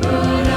But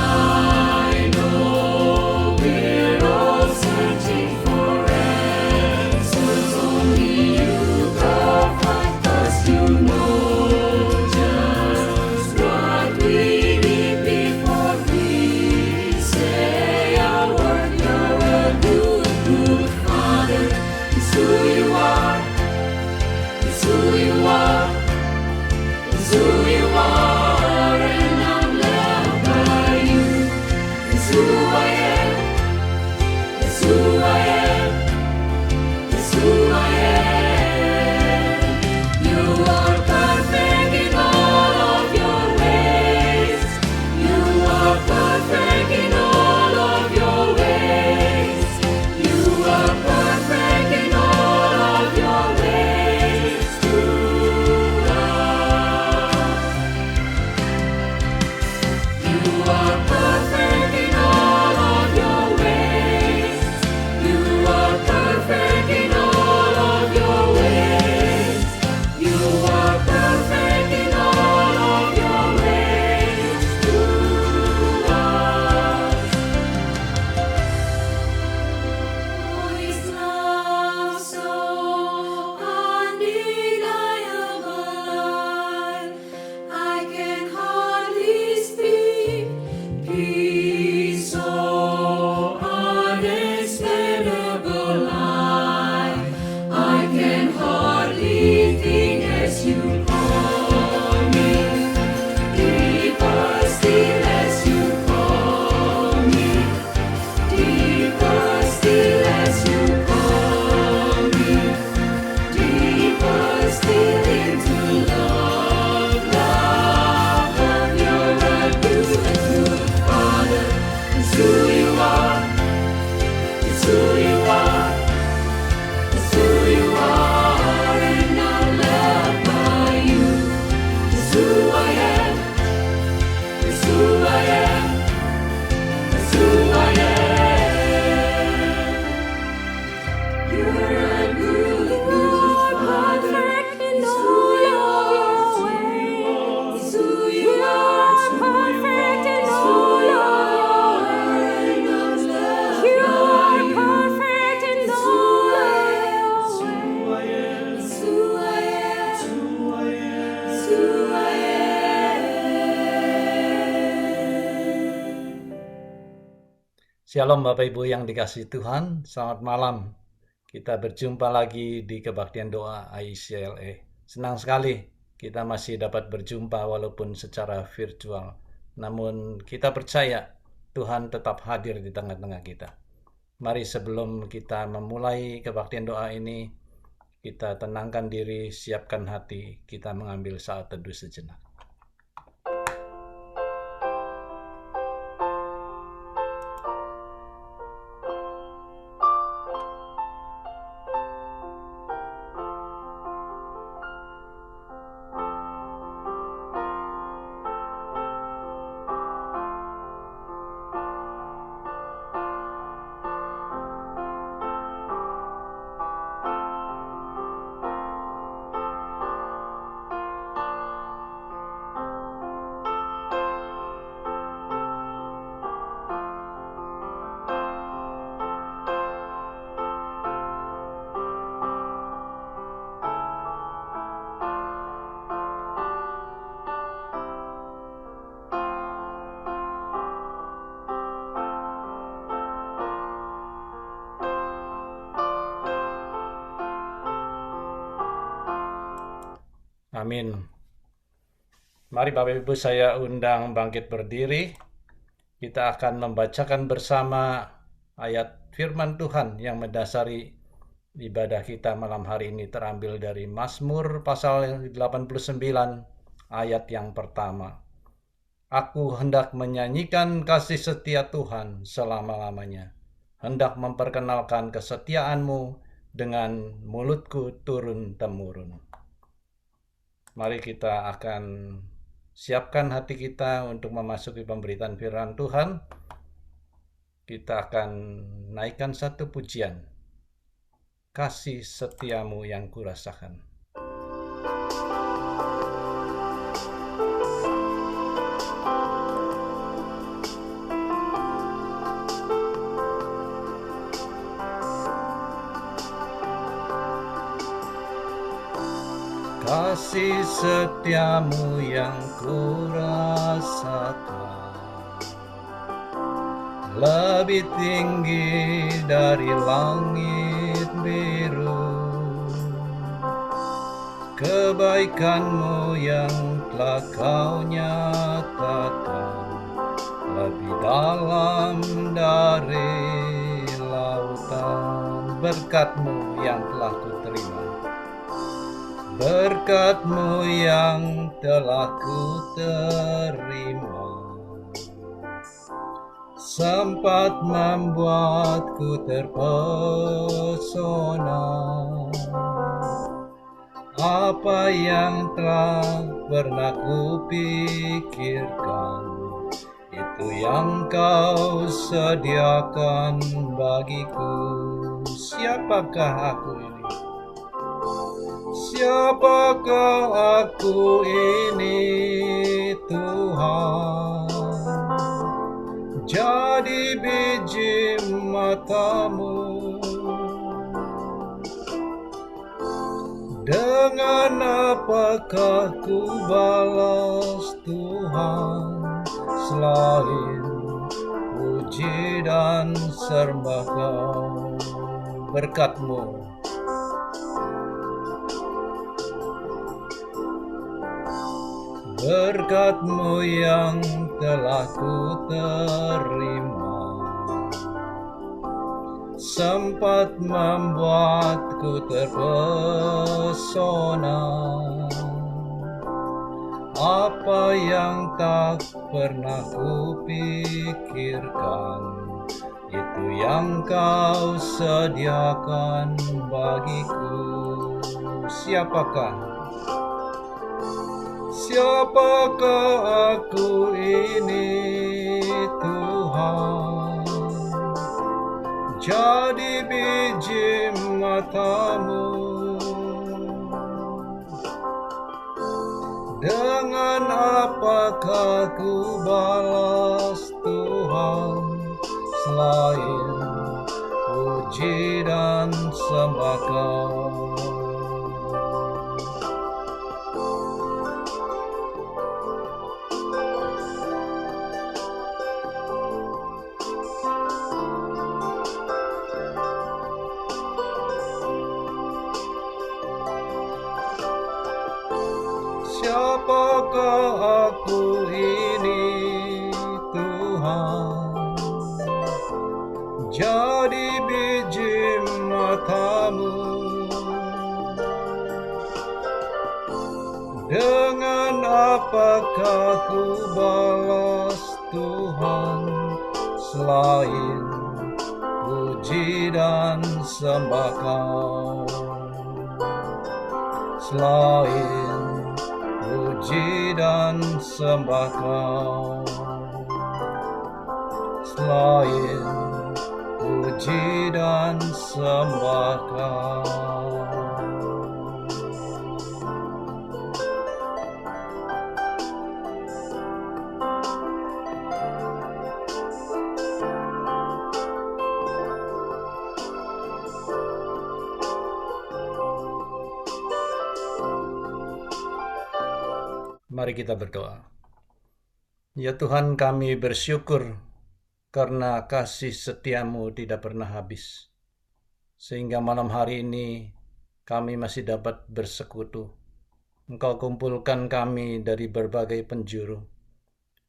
Shalom Bapak Ibu yang dikasihi Tuhan, selamat malam. Kita berjumpa lagi di Kebaktian Doa ICLE. Senang sekali kita masih dapat berjumpa walaupun secara virtual. Namun kita percaya Tuhan tetap hadir di tengah-tengah kita. Mari sebelum kita memulai Kebaktian Doa ini, kita tenangkan diri, siapkan hati, kita mengambil saat teduh sejenak. Amin. Mari Bapak Ibu saya undang bangkit berdiri. Kita akan membacakan bersama ayat firman Tuhan yang mendasari ibadah kita malam hari ini, terambil dari Mazmur pasal 89 ayat yang pertama. Aku hendak menyanyikan kasih setia Tuhan selama-lamanya, hendak memperkenalkan kesetiaan-Mu dengan mulutku turun-temurun. Mari kita akan siapkan hati kita untuk memasuki pemberitaan firman Tuhan. Kita akan naikkan satu pujian. Kasih setiamu yang kurasakan. Kasih setiamu yang kurasakan lebih tinggi dari langit biru. Kebaikanmu yang telah kau nyatakan lebih dalam dari lautan. Berkat-Mu yang telah kuterima, berkat-Mu yang telah kuterima, sempat membuatku terpesona. Apa yang telah pernah kupikirkan, itu yang Kau sediakan bagiku. Siapakah aku ini? Siapakah aku ini, Tuhan? Jadi biji mata-Mu. Dengan apakah ku balas Tuhan, selain puji dan sembah Kau? Berkat-Mu, berkat-Mu yang telah kuterima, sempat membuatku terpesona. Apa yang tak pernah kupikirkan, itu yang Kau sediakan bagiku. Siapakah aku ini, Tuhan? Jadi biji mata-Mu. Dengan apakah ku balas Tuhan, selain puji dan sembah Kau? apakah aku ini, Tuhan? Jadi biji matamu. Dengan apakah ku balas, Tuhan, selain puji dan sembah Kau? Selain puji dan sembah Kau, selain puji dan sembah Kau. Mari kita berdoa. Ya Tuhan, kami bersyukur karena kasih setiamu tidak pernah habis. Sehingga malam hari ini kami masih dapat bersekutu. Engkau kumpulkan kami dari berbagai penjuru.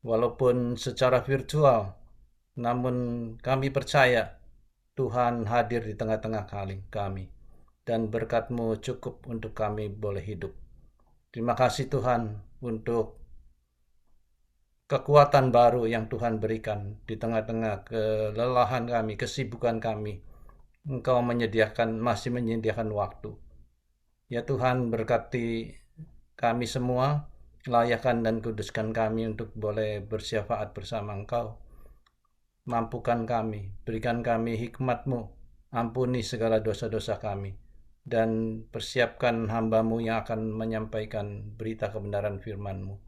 Walaupun secara virtual, namun kami percaya Tuhan hadir di tengah-tengah kami. Dan berkat-Mu cukup untuk kami boleh hidup. Terima kasih Tuhan untuk kekuatan baru yang Tuhan berikan di tengah-tengah kelelahan kami, kesibukan kami. Engkau masih menyediakan waktu. Ya Tuhan, berkati kami semua, layakan dan kuduskan kami untuk boleh bersyafaat bersama Engkau. Mampukan kami, berikan kami hikmat-Mu, ampuni segala dosa-dosa kami, dan persiapkan hamba-Mu yang akan menyampaikan berita kebenaran firman-Mu.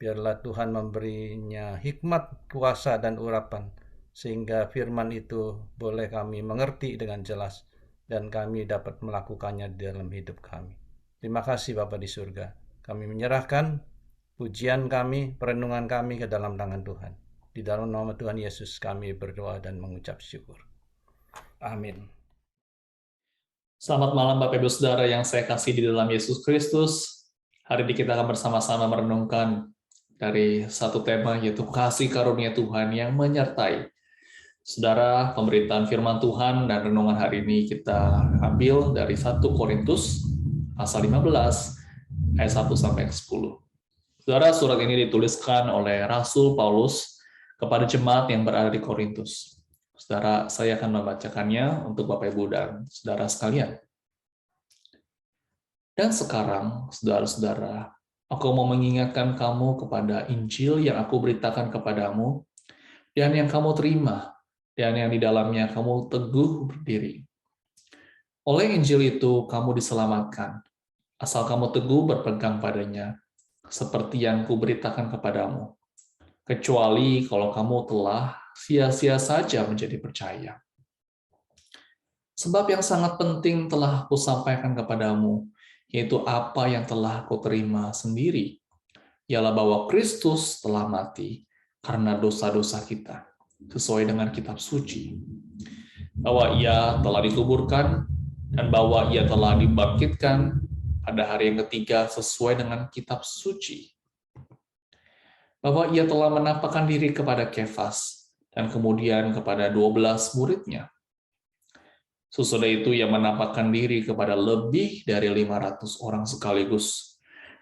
Biarlah Tuhan memberinya hikmat, kuasa, dan urapan, sehingga firman itu boleh kami mengerti dengan jelas, dan kami dapat melakukannya di dalam hidup kami. Terima kasih Bapa di surga. Kami menyerahkan pujian kami, perenungan kami ke dalam tangan Tuhan. Di dalam nama Tuhan Yesus kami berdoa dan mengucap syukur. Amin. Selamat malam Bapak Ibu Saudara yang saya kasih di dalam Yesus Kristus. Hari ini kita akan bersama-sama merenungkan dari satu tema, yaitu kasih karunia Tuhan yang menyertai. Saudara, pemberitaan firman Tuhan dan renungan hari ini kita ambil dari 1 Korintus pasal 15 ayat 1 sampai 10. Saudara, surat ini dituliskan oleh Rasul Paulus kepada jemaat yang berada di Korintus. Saudara, saya akan membacakannya untuk Bapak Ibu dan saudara sekalian. Dan sekarang, saudara-saudara, aku mau mengingatkan kamu kepada Injil yang aku beritakan kepadamu, dan yang kamu terima, dan yang di dalamnya kamu teguh berdiri. Oleh Injil itu kamu diselamatkan, asal kamu teguh berpegang padanya, seperti yang kuberitakan kepadamu. Kecuali kalau kamu telah sia-sia saja menjadi percaya. Sebab yang sangat penting telah aku sampaikan kepadamu, yaitu apa yang telah aku terima sendiri, ialah bahwa Kristus telah mati karena dosa-dosa kita, sesuai dengan kitab suci. Bahwa ia telah dikuburkan, dan bahwa ia telah dibangkitkan pada hari yang ketiga sesuai dengan kitab suci. Bahwa ia telah menampakkan diri kepada Kefas, dan kemudian kepada 12 muridnya. Sesudah itu ia menampakkan diri kepada lebih dari 500 orang sekaligus.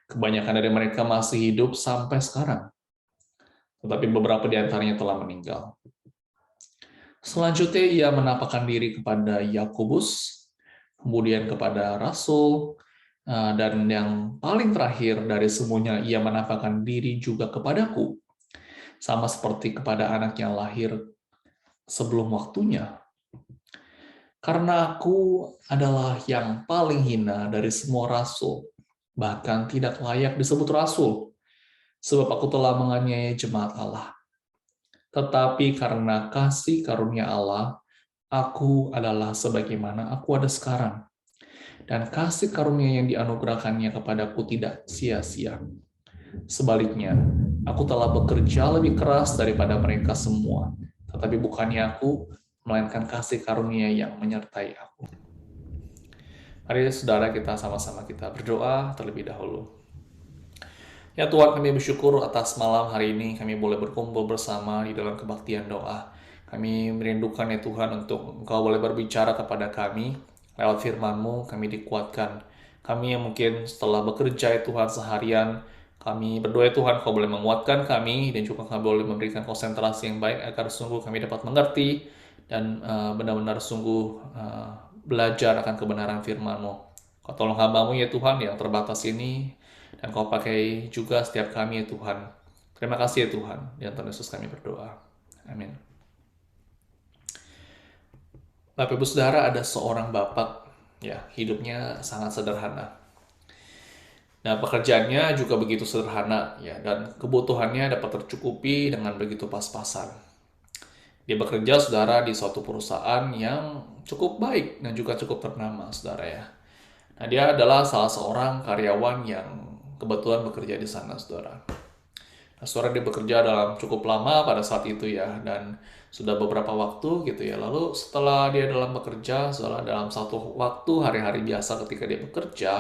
Kebanyakan dari mereka masih hidup sampai sekarang, tetapi beberapa di antaranya telah meninggal. Selanjutnya ia menampakkan diri kepada Yakobus, kemudian kepada Rasul, dan yang paling terakhir dari semuanya, ia menampakkan diri juga kepadaku, sama seperti kepada anak yang lahir sebelum waktunya. Karena aku adalah yang paling hina dari semua rasul, bahkan tidak layak disebut rasul, sebab aku telah menganiaya jemaat Allah. Tetapi karena kasih karunia Allah, aku adalah sebagaimana aku ada sekarang. Dan kasih karunia yang dianugerahkannya kepadaku tidak sia-sia. Sebaliknya, aku telah bekerja lebih keras daripada mereka semua, tetapi bukannya aku, melainkan kasih karunia yang menyertai aku. Mari saudara kita sama-sama kita berdoa terlebih dahulu. Ya Tuhan, kami bersyukur atas malam hari ini kami boleh berkumpul bersama di dalam kebaktian doa. Kami merindukan ya Tuhan untuk Engkau boleh berbicara kepada kami lewat firman-Mu, kami dikuatkan. Kami yang mungkin setelah bekerja ya Tuhan seharian, kami berdoa ya Tuhan Kau boleh menguatkan kami dan juga Kau boleh memberikan konsentrasi yang baik agar sungguh kami dapat mengerti dan benar-benar sungguh belajar akan kebenaran firman-Mu. Kau tolong hamba-Mu ya Tuhan yang terbatas ini, dan Kau pakai juga setiap kami ya Tuhan. Terima kasih ya Tuhan. Di dalam Yesus kami berdoa. Amin. Bapak Ibu Saudara, ada seorang bapak, ya hidupnya sangat sederhana. Nah, pekerjaannya juga begitu sederhana, ya, dan kebutuhannya dapat tercukupi dengan begitu pas-pasan. Dia bekerja, saudara, di suatu perusahaan yang cukup baik dan juga cukup ternama, saudara ya. Nah, dia adalah salah seorang karyawan yang kebetulan bekerja di sana, saudara. Nah, saudara dia bekerja dalam cukup lama pada saat itu ya, dan sudah beberapa waktu gitu ya. Lalu setelah dia dalam bekerja, saudara, dalam satu waktu hari-hari biasa ketika dia bekerja,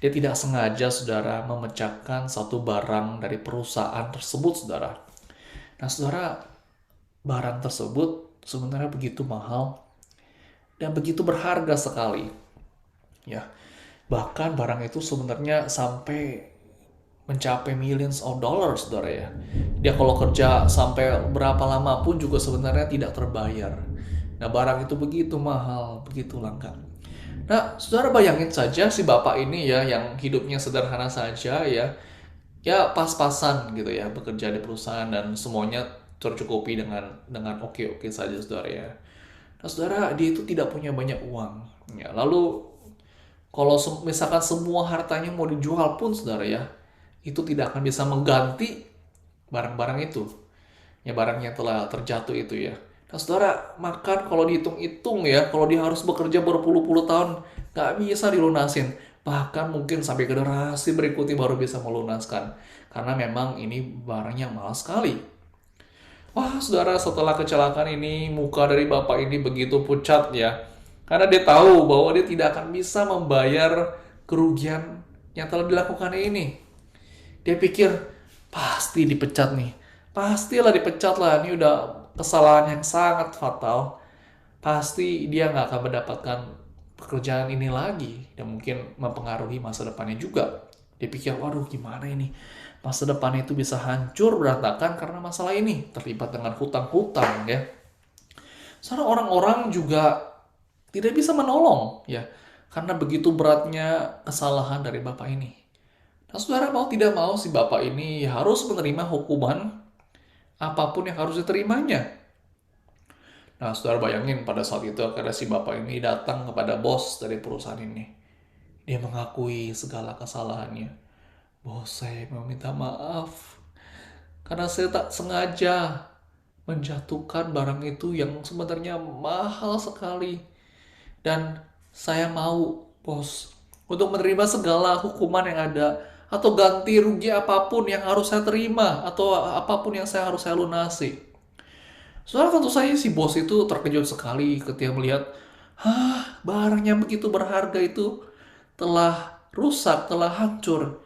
dia tidak sengaja, saudara, memecahkan satu barang dari perusahaan tersebut, saudara. Nah, saudara, barang tersebut sebenarnya begitu mahal dan begitu berharga sekali. Ya, bahkan barang itu sebenarnya sampai mencapai millions of dollars, saudara ya. Dia kalau kerja sampai berapa lama pun juga sebenarnya tidak terbayar. Nah, barang itu begitu mahal, begitu langka. Nah, saudara bayangin saja si bapak ini ya, yang hidupnya sederhana saja ya, ya pas-pasan gitu ya, bekerja di perusahaan dan semuanya tercukupi dengan oke-oke saja, saudara ya. Nah, saudara, dia itu tidak punya banyak uang. Ya, lalu kalau misalkan semua hartanya mau dijual pun, saudara ya, itu tidak akan bisa mengganti barang-barang itu. Ya, barang yang telah terjatuh itu ya. Nah, saudara, makan kalau dihitung-hitung ya, kalau dia harus bekerja berpuluh-puluh tahun, nggak bisa dilunasin. Bahkan mungkin sampai generasi berikutnya baru bisa melunaskan. Karena memang ini barangnya mahal sekali. Wah, saudara, setelah kecelakaan ini, muka dari bapak ini begitu pucat ya. Karena dia tahu bahwa dia tidak akan bisa membayar kerugian yang telah dilakukannya ini. Dia pikir, pasti dipecat nih. Pastilah dipecat lah, ini udah kesalahan yang sangat fatal. Pasti dia nggak akan mendapatkan pekerjaan ini lagi. Dan mungkin mempengaruhi masa depannya juga. Dia pikir, waduh gimana ini? Masa depannya itu bisa hancur berantakan karena masalah ini. Terlibat dengan hutang-hutang ya. Soalnya orang-orang juga tidak bisa menolong ya. Karena begitu beratnya kesalahan dari bapak ini. Nah, saudara mau tidak mau si bapak ini harus menerima hukuman apapun yang harus diterimanya. Nah, saudara bayangin pada saat itu akhirnya si bapak ini datang kepada bos dari perusahaan ini. Dia mengakui segala kesalahannya. Bos, saya mau minta maaf. Karena saya tak sengaja menjatuhkan barang itu yang sebenarnya mahal sekali. Dan saya mau, bos, untuk menerima segala hukuman yang ada atau ganti rugi apapun yang harus saya terima atau apapun yang saya harus saya lunasi. Soalnya tentu saja si bos itu terkejut sekali ketika melihat, barang yang begitu berharga itu telah rusak, telah hancur.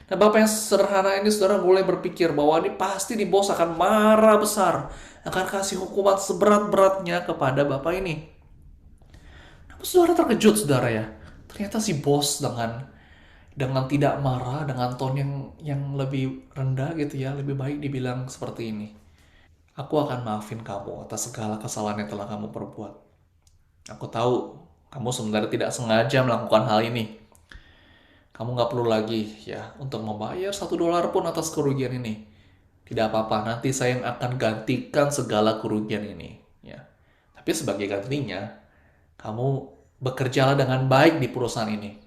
Nah, bapak yang sederhana ini saudara mulai berpikir bahwa ini pasti nih bos akan marah besar, akan kasih hukuman seberat-beratnya kepada bapak ini. Namun saudara terkejut, saudara ya. Ternyata si bos dengan tidak marah, dengan tone yang lebih rendah gitu ya, lebih baik dibilang seperti ini. Aku akan maafin kamu atas segala kesalahan yang telah kamu perbuat. Aku tahu kamu sebenarnya tidak sengaja melakukan hal ini. Kamu nggak perlu lagi ya untuk membayar $1 pun atas kerugian ini. Tidak apa-apa, nanti saya yang akan gantikan segala kerugian ini. Ya. Tapi sebagai gantinya, kamu bekerjalah dengan baik di perusahaan ini.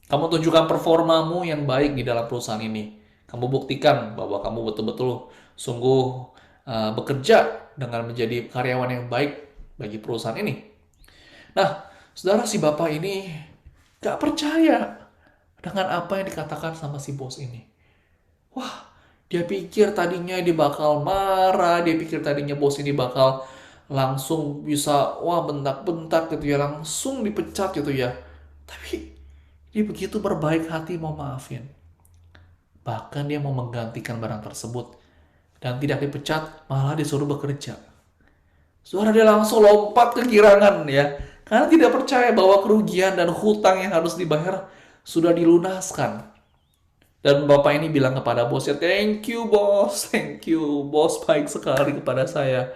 Kamu tunjukkan performamu yang baik di dalam perusahaan ini. Kamu buktikan bahwa kamu betul-betul sungguh bekerja dengan menjadi karyawan yang baik bagi perusahaan ini. Nah, saudara, si bapak ini gak percaya dengan apa yang dikatakan sama si bos ini. Wah, dia pikir tadinya dia bakal marah, dia pikir tadinya bos ini bakal langsung bisa, wah bentak-bentak gitu ya, langsung dipecat gitu ya. Tapi dia begitu berbaik hati mau maafin. Bahkan dia mau menggantikan barang tersebut. Dan tidak dipecat, malah disuruh bekerja. Saudara, dia langsung lompat ke girangan ya. Karena tidak percaya bahwa kerugian dan hutang yang harus dibayar sudah dilunaskan. Dan bapak ini bilang kepada bosnya, thank you bos, baik sekali kepada saya.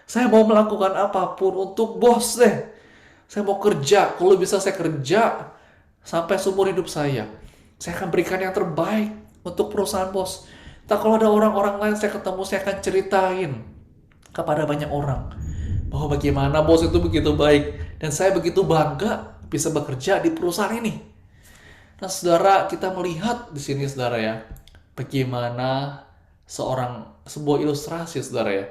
Saya mau melakukan apapun untuk bos deh. Saya mau kerja, kalau bisa saya kerja sampai seumur hidup saya. Saya akan berikan yang terbaik untuk perusahaan bos. Tak kalau ada orang-orang lain saya ketemu, saya akan ceritain kepada banyak orang bahwa bagaimana bos itu begitu baik dan saya begitu bangga bisa bekerja di perusahaan ini. Nah, saudara, kita melihat di sini, saudara ya, bagaimana sebuah ilustrasi, saudara ya,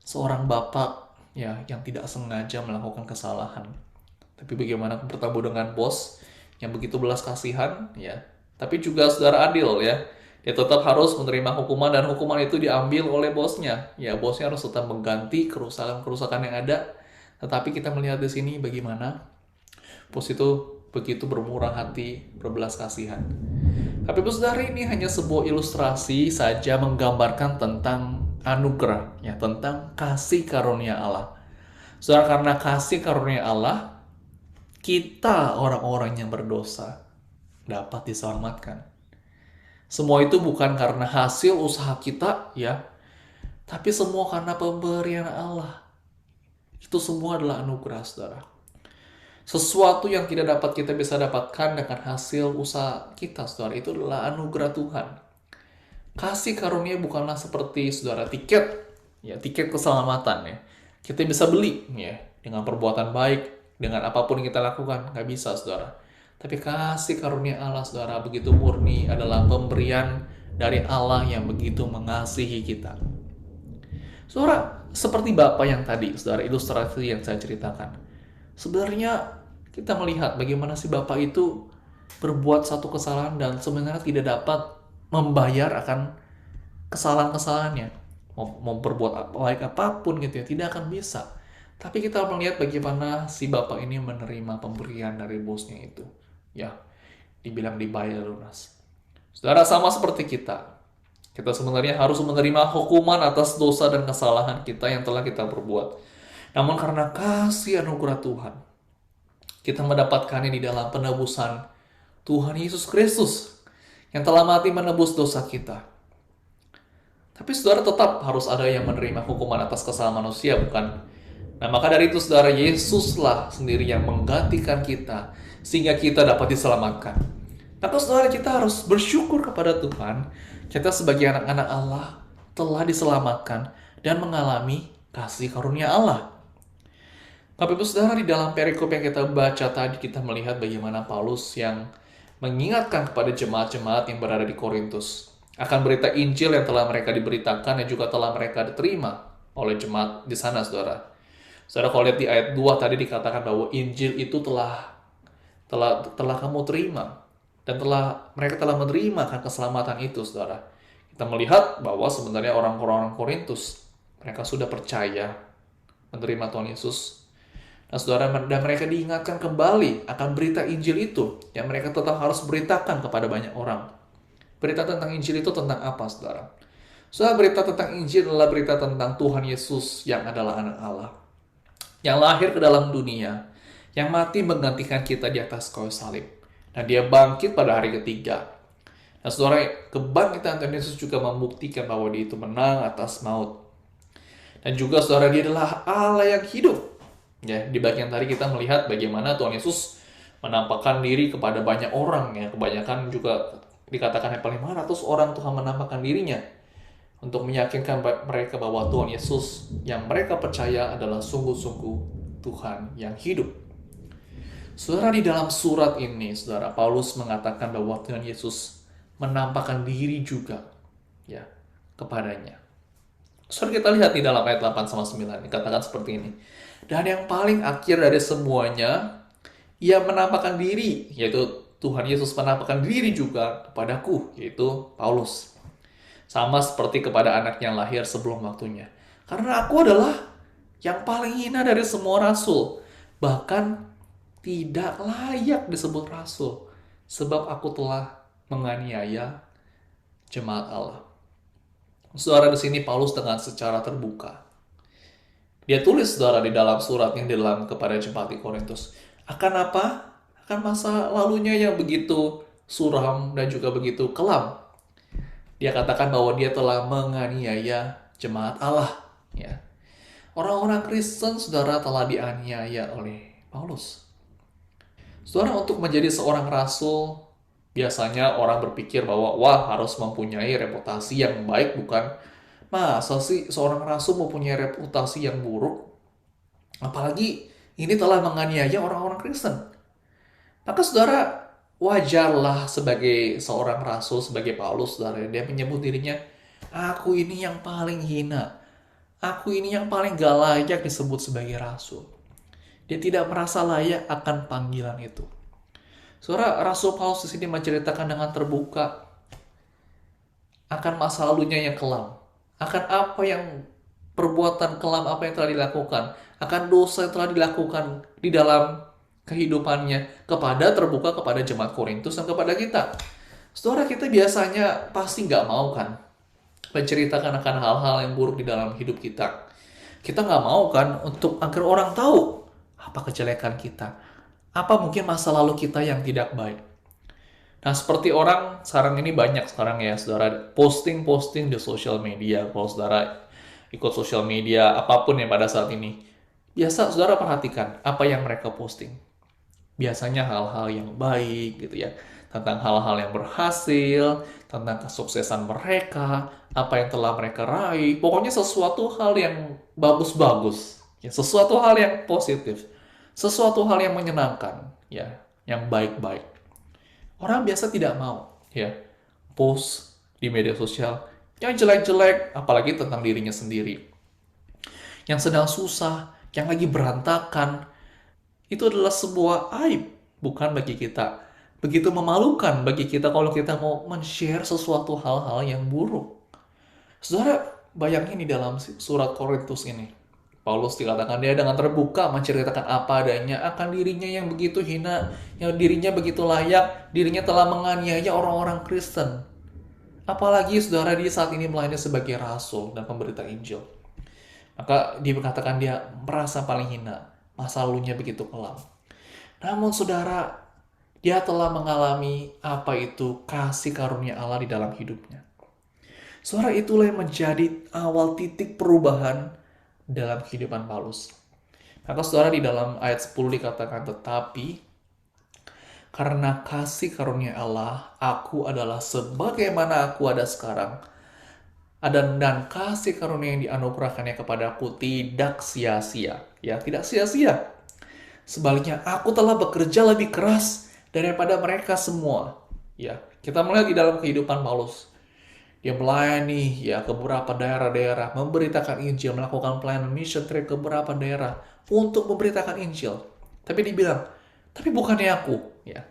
seorang bapak ya yang tidak sengaja melakukan kesalahan, tapi bagaimana bertemu dengan bos yang begitu belas kasihan, ya, tapi juga saudara adil ya, dia tetap harus menerima hukuman dan hukuman itu diambil oleh bosnya, ya, bosnya harus tetap mengganti kerusakan-kerusakan yang ada, tetapi kita melihat di sini bagaimana bos itu begitu bermurah hati, berbelas kasihan. Tapi saudara, ini hanya sebuah ilustrasi saja menggambarkan tentang anugerah, ya, tentang kasih karunia Allah. Saudara, karena kasih karunia Allah, kita orang-orang yang berdosa dapat diselamatkan. Semua itu bukan karena hasil usaha kita, ya, tapi semua karena pemberian Allah. Itu semua adalah anugerah, saudara. Sesuatu yang tidak dapat kita bisa dapatkan dengan hasil usaha kita, saudara, itu adalah anugerah Tuhan. Kasih karunia bukanlah seperti, saudara, tiket, ya, tiket keselamatan, ya. Kita bisa beli, ya, dengan perbuatan baik, dengan apapun yang kita lakukan, nggak bisa, saudara. Tapi kasih karunia Allah, saudara, begitu murni adalah pemberian dari Allah yang begitu mengasihi kita. Saudara, seperti Bapak yang tadi, saudara, ilustrasi yang saya ceritakan. Sebenarnya kita melihat bagaimana si Bapak itu berbuat satu kesalahan dan sebenarnya tidak dapat membayar akan kesalahan-kesalahannya. Mau berbuat baik apapun gitu ya, tidak akan bisa. Tapi kita melihat bagaimana si Bapak ini menerima pemberian dari bosnya itu. Ya, dibilang dibayar lunas. Saudara, sama seperti kita. Kita sebenarnya harus menerima hukuman atas dosa dan kesalahan kita yang telah kita perbuat. Namun karena kasih anugerah Tuhan, kita mendapatkannya di dalam penebusan Tuhan Yesus Kristus yang telah mati menebus dosa kita. Tapi saudara, tetap harus ada yang menerima hukuman atas kesalahan manusia, bukan? Nah, maka dari itu saudara, Yesuslah sendiri yang menggantikan kita sehingga kita dapat diselamatkan. Maka saudara, kita harus bersyukur kepada Tuhan. Kita sebagai anak-anak Allah telah diselamatkan dan mengalami kasih karunia Allah. Bapak Ibu Saudara, di dalam perikop yang kita baca tadi, kita melihat bagaimana Paulus yang mengingatkan kepada jemaat-jemaat yang berada di Korintus akan berita Injil yang telah mereka diberitakan dan juga telah mereka diterima oleh jemaat di sana, saudara. Saudara, kalau lihat di ayat 2 tadi dikatakan bahwa Injil itu telah kamu terima dan mereka telah menerima akan keselamatan itu, saudara. Kita melihat bahwa sebenarnya orang-orang Korintus mereka sudah percaya menerima Tuhan Yesus. Nah, saudara, dan mereka diingatkan kembali akan berita Injil itu yang mereka tetap harus beritakan kepada banyak orang. Berita tentang Injil itu tentang apa, saudara? Saudara, berita tentang Injil adalah berita tentang Tuhan Yesus yang adalah anak Allah, yang lahir ke dalam dunia, yang mati menggantikan kita di atas kayu salib. Dan dia bangkit pada hari ketiga. Nah, saudara, kebangkitan Tuhan Yesus juga membuktikan bahwa dia itu menang atas maut. Dan juga, saudara, dia adalah Allah yang hidup. Ya, di bagian tadi kita melihat bagaimana Tuhan Yesus menampakkan diri kepada banyak orang, ya. Kebanyakan juga dikatakan hampir 500 orang Tuhan menampakkan dirinya untuk meyakinkan mereka bahwa Tuhan Yesus yang mereka percaya adalah sungguh-sungguh Tuhan yang hidup. Saudara, di dalam surat ini, saudara, Paulus mengatakan bahwa Tuhan Yesus menampakkan diri juga, ya, kepadanya. Saudara, kita lihat di dalam ayat 8-9 dikatakan seperti ini. Dan yang paling akhir dari semuanya, ia menampakkan diri, yaitu Tuhan Yesus menampakkan diri juga kepadaku, yaitu Paulus. Sama seperti kepada anak yang lahir sebelum waktunya. Karena aku adalah yang paling hina dari semua rasul. Bahkan tidak layak disebut rasul. Sebab aku telah menganiaya jemaat Allah. Saudara, di sini Paulus dengan secara terbuka. Dia tulis, saudara, di dalam surat yang dalam kepada jemaat di Korintus. Akan apa? Akan masa lalunya yang begitu suram dan juga begitu kelam. Dia katakan bahwa dia telah menganiaya jemaat Allah. Ya. Orang-orang Kristen, saudara, telah dianiaya oleh Paulus. Saudara, untuk menjadi seorang rasul, biasanya orang berpikir bahwa wah, harus mempunyai reputasi yang baik, bukan? Masa sih seorang rasul mempunyai reputasi yang buruk? Apalagi ini telah menganiaya orang-orang Kristen. Maka saudara, wajarlah sebagai seorang rasul, sebagai Paulus, saudara, dia menyebut dirinya, aku ini yang paling hina. Aku ini yang paling gak layak disebut sebagai rasul. Dia tidak merasa layak akan panggilan itu. Saudara, Rasul Paulus di sini menceritakan dengan terbuka akan masa lalunya yang kelam, akan apa yang perbuatan kelam apa yang telah dilakukan, akan dosa yang telah dilakukan di dalam kehidupannya, terbuka kepada jemaat Korintus dan kepada kita. Saudara, kita biasanya pasti nggak mau kan menceritakan akan hal-hal yang buruk di dalam hidup kita. Kita nggak mau kan untuk agar orang tahu apa kejelekan kita, apa mungkin masa lalu kita yang tidak baik. Nah, seperti orang sekarang ini banyak sekarang ya, saudara, posting-posting di sosial media. Kalau saudara ikut sosial media, apapun yang pada saat ini, biasa saudara perhatikan apa yang mereka posting. Biasanya hal-hal yang baik gitu ya, tentang hal-hal yang berhasil, tentang kesuksesan mereka, apa yang telah mereka raih. Pokoknya sesuatu hal yang bagus-bagus, ya, sesuatu hal yang positif, sesuatu hal yang menyenangkan, ya, yang baik-baik. Orang biasa tidak mau, ya, post di media sosial yang jelek-jelek, apalagi tentang dirinya sendiri. Yang sedang susah, yang lagi berantakan, itu adalah sebuah aib, bukan bagi kita. Begitu memalukan bagi kita kalau kita mau men-share sesuatu hal-hal yang buruk. Saudara, bayangin di dalam surat Korintus ini, Paulus dikatakan dia dengan terbuka menceritakan apa adanya akan dirinya yang begitu hina, yang dirinya begitu layak, dirinya telah menganiaya orang-orang Kristen. Apalagi saudara dia saat ini melayani sebagai rasul dan pemberita Injil. Maka dia berkatakan dia merasa paling hina, masa lalunya begitu kelam. Namun saudara, dia telah mengalami apa itu kasih karunia Allah di dalam hidupnya. Saudara, itulah yang menjadi awal titik perubahan dalam kehidupan Paulus. Maka saudara, di dalam ayat 10 dikatakan, tetapi karena kasih karunia Allah, aku adalah sebagaimana aku ada sekarang. Dan kasih karunia yang dianugerahkannya kepadaku tidak sia-sia. Ya, tidak sia-sia. Sebaliknya, aku telah bekerja lebih keras daripada mereka semua. Ya, kita melihat di dalam kehidupan Paulus. Dia melayani ya ke beberapa daerah-daerah, memberitakan Injil, melakukan pelayanan mission trip ke beberapa daerah untuk memberitakan Injil. Tapi dibilang, tapi bukannya aku, ya,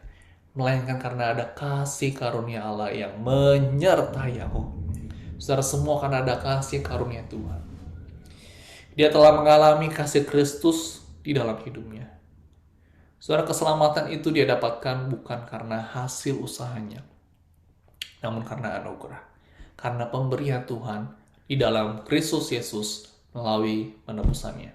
melainkan karena ada kasih karunia Allah yang menyertai aku. Saudara, semua karena ada kasih karunia Tuhan. Dia telah mengalami kasih Kristus di dalam hidupnya. Saudara, keselamatan itu dia dapatkan bukan karena hasil usahanya, namun karena anugerah. Karena pemberian Tuhan di dalam Kristus Yesus melalui penebusannya.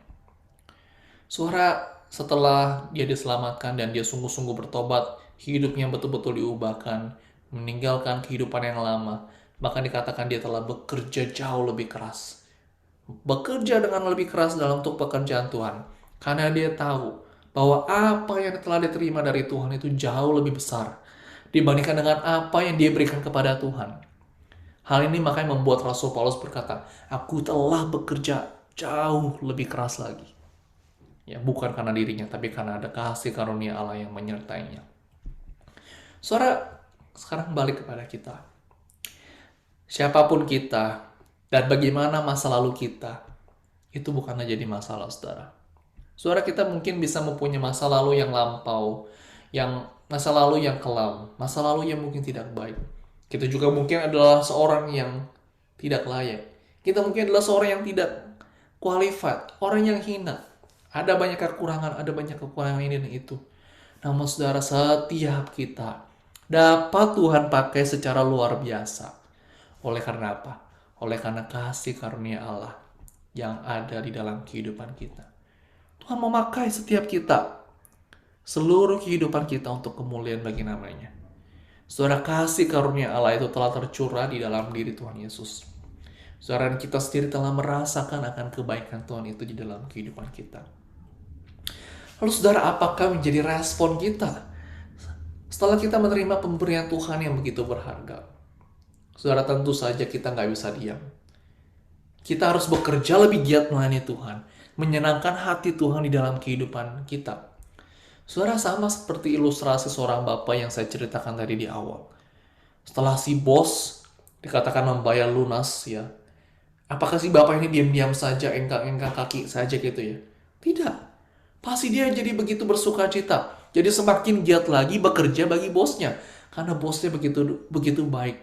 Saudara, setelah dia diselamatkan dan dia sungguh-sungguh bertobat, hidupnya betul-betul diubahkan, meninggalkan kehidupan yang lama, bahkan dikatakan dia telah bekerja jauh lebih keras. Bekerja dengan lebih keras dalam untuk pekerjaan Tuhan. Karena dia tahu bahwa apa yang telah diterima dari Tuhan itu jauh lebih besar dibandingkan dengan apa yang dia berikan kepada Tuhan. Hal ini makanya membuat Rasul Paulus berkata, aku telah bekerja jauh lebih keras lagi. Ya, bukan karena dirinya, tapi karena ada kasih karunia Allah yang menyertainya. Saudara, sekarang balik kepada kita. Siapapun kita, dan bagaimana masa lalu kita, itu bukanlah jadi masalah, saudara. Saudara, kita mungkin bisa mempunyai masa lalu yang lampau, masa lalu yang kelam, masa lalu yang mungkin tidak baik. Kita juga mungkin adalah seorang yang tidak layak. Kita mungkin adalah seorang yang tidak qualified, orang yang hina. Ada banyak kekurangan ini dan itu. Namun saudara, setiap kita dapat Tuhan pakai secara luar biasa. Oleh karena apa? Oleh karena kasih karunia Allah yang ada di dalam kehidupan kita. Tuhan memakai setiap kita, seluruh kehidupan kita untuk kemuliaan bagi namanya. Saudara, kasih karunia Allah itu telah tercurah di dalam diri Tuhan Yesus. Saudara, kita sendiri telah merasakan akan kebaikan Tuhan itu di dalam kehidupan kita. Lalu saudara, apakah menjadi respon kita setelah kita menerima pemberian Tuhan yang begitu berharga? Saudara, tentu saja kita nggak bisa diam. Kita harus bekerja lebih giat melayani Tuhan, menyenangkan hati Tuhan di dalam kehidupan kita. Saudara, sama seperti ilustrasi seorang bapak yang saya ceritakan tadi di awal. Setelah si bos dikatakan membayar lunas, ya, apakah si bapak ini diam-diam saja, engkang-engkang kaki saja gitu ya? Tidak. Pasti dia jadi begitu bersuka cita. Jadi semakin giat lagi bekerja bagi bosnya. Karena bosnya begitu begitu baik.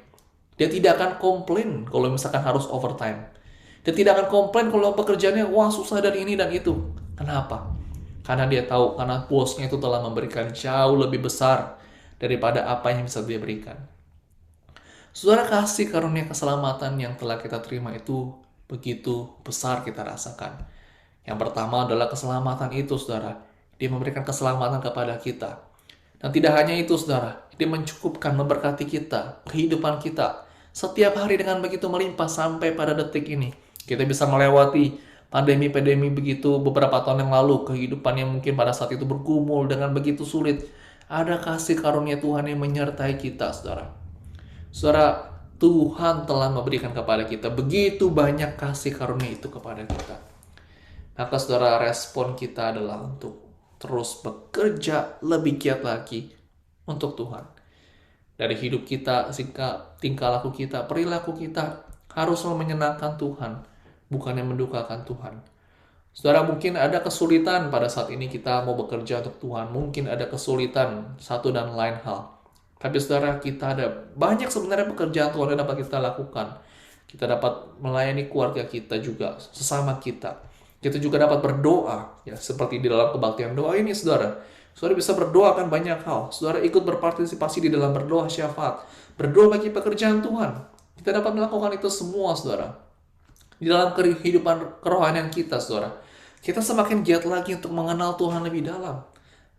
Dia tidak akan komplain kalau misalkan harus overtime. Dia tidak akan komplain kalau pekerjaannya wah susah dan ini dan itu. Kenapa? Karena dia tahu, karena bosnya itu telah memberikan jauh lebih besar daripada apa yang bisa dia berikan. Saudara, kasih karunia keselamatan yang telah kita terima itu begitu besar kita rasakan. Yang pertama adalah keselamatan itu, saudara. Dia memberikan keselamatan kepada kita. Dan tidak hanya itu, saudara. Dia mencukupkan, memberkati kita, kehidupan kita. Setiap hari dengan begitu melimpah sampai pada detik ini. Kita bisa melewati pandemi-pandemi begitu beberapa tahun yang lalu. Kehidupan yang mungkin pada saat itu bergumul dengan begitu sulit. Ada kasih karunia Tuhan yang menyertai kita, saudara. Saudara, Tuhan telah memberikan kepada kita begitu banyak kasih karunia itu kepada kita. Maka saudara, respon kita adalah untuk terus bekerja lebih giat lagi untuk Tuhan. Dari hidup kita, sikap, tingkah laku kita, perilaku kita harus selalu menyenangkan Tuhan, bukan yang mendukakan Tuhan. Saudara, mungkin ada kesulitan pada saat ini kita mau bekerja untuk Tuhan. Mungkin ada kesulitan satu dan lain hal. Tapi saudara, kita ada banyak sebenarnya pekerjaan Tuhan yang dapat kita lakukan. Kita dapat melayani keluarga kita juga, sesama kita. Kita juga dapat berdoa, ya seperti di dalam kebaktian doa ini, saudara. Saudara bisa berdoa kan banyak hal. Saudara ikut berpartisipasi di dalam berdoa syafaat. Berdoa bagi pekerjaan Tuhan. Kita dapat melakukan itu semua, saudara. Di dalam kehidupan kerohanian kita, saudara. Kita semakin giat lagi untuk mengenal Tuhan lebih dalam.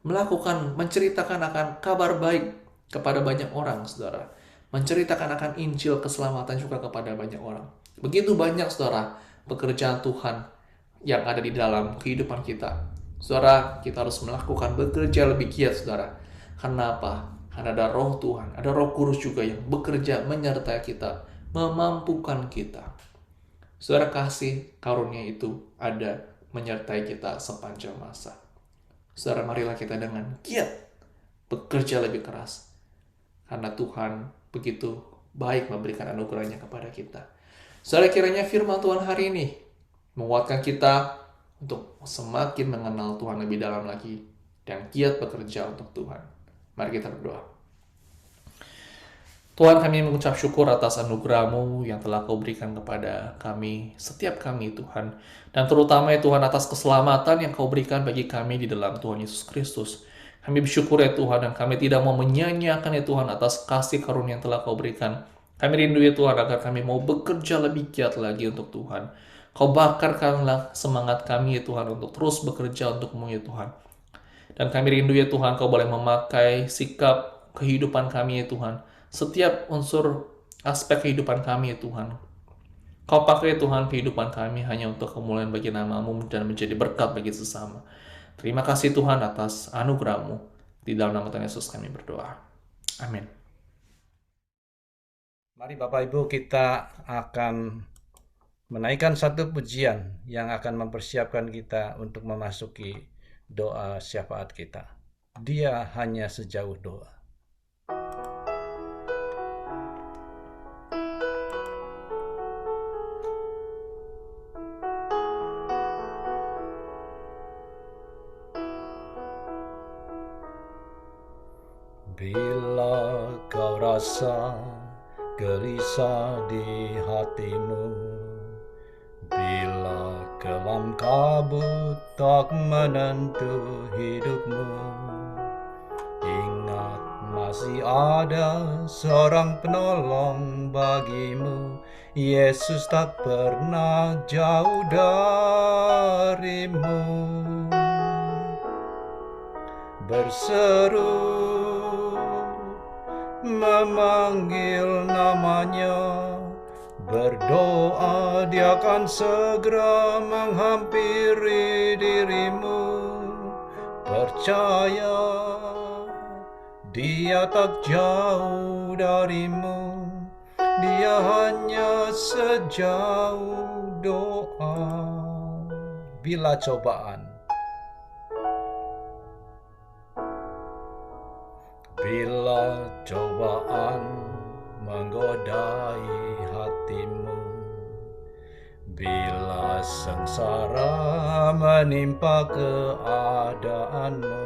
Melakukan, menceritakan akan kabar baik kepada banyak orang, saudara. Menceritakan akan Injil keselamatan juga kepada banyak orang. Begitu banyak, saudara, pekerjaan Tuhan yang ada di dalam kehidupan kita. Saudara, kita harus melakukan bekerja lebih giat, saudara. Karena apa? Karena ada roh Tuhan, ada roh kudus juga yang bekerja menyertai kita, memampukan kita. Saudara, kasih karunia itu ada menyertai kita sepanjang masa. Saudara, marilah kita dengan giat bekerja lebih keras. Karena Tuhan begitu baik memberikan anugerahnya kepada kita. Saudara, kiranya firman Tuhan hari ini menguatkan kita untuk semakin mengenal Tuhan lebih dalam lagi dan giat bekerja untuk Tuhan. Mari kita berdoa. Tuhan, kami mengucap syukur atas anugerah-Mu yang telah Kau berikan kepada kami, setiap kami Tuhan. Dan terutama ya Tuhan atas keselamatan yang Kau berikan bagi kami di dalam Tuhan Yesus Kristus. Kami bersyukur ya Tuhan, dan kami tidak mau menyanyiakan ya Tuhan atas kasih karunia yang telah Kau berikan. Kami rindu ya Tuhan agar kami mau bekerja lebih giat lagi untuk Tuhan. Kau bakarkanlah semangat kami ya Tuhan untuk terus bekerja untuk-Mu ya Tuhan. Dan kami rindu ya Tuhan, Kau boleh memakai sikap kehidupan kami ya Tuhan. Setiap unsur aspek kehidupan kami ya Tuhan. Kau pakai Tuhan kehidupan kami hanya untuk kemuliaan bagi nama-Mu dan menjadi berkat bagi sesama. Terima kasih Tuhan atas anugerah-Mu. Di dalam nama Tuhan Yesus kami berdoa. Amin. Mari Bapak Ibu, kita akan menaikkan satu pujian yang akan mempersiapkan kita untuk memasuki doa syafaat kita. Dia hanya sejauh doa. Bila kau rasa gelisah di hatimu, bila kelam kabut tak menentu hidupmu, ingat Masih ada seorang penolong bagimu. Yesus tak pernah jauh darimu. Berseru, memanggil namanya, berdoa dia akan segera menghampiri dirimu. Percaya, dia tak jauh darimu. Dia hanya sejauh doa. Bila cobaan, bila cobaan menggodai hatimu, bila sengsara menimpa keadaanmu,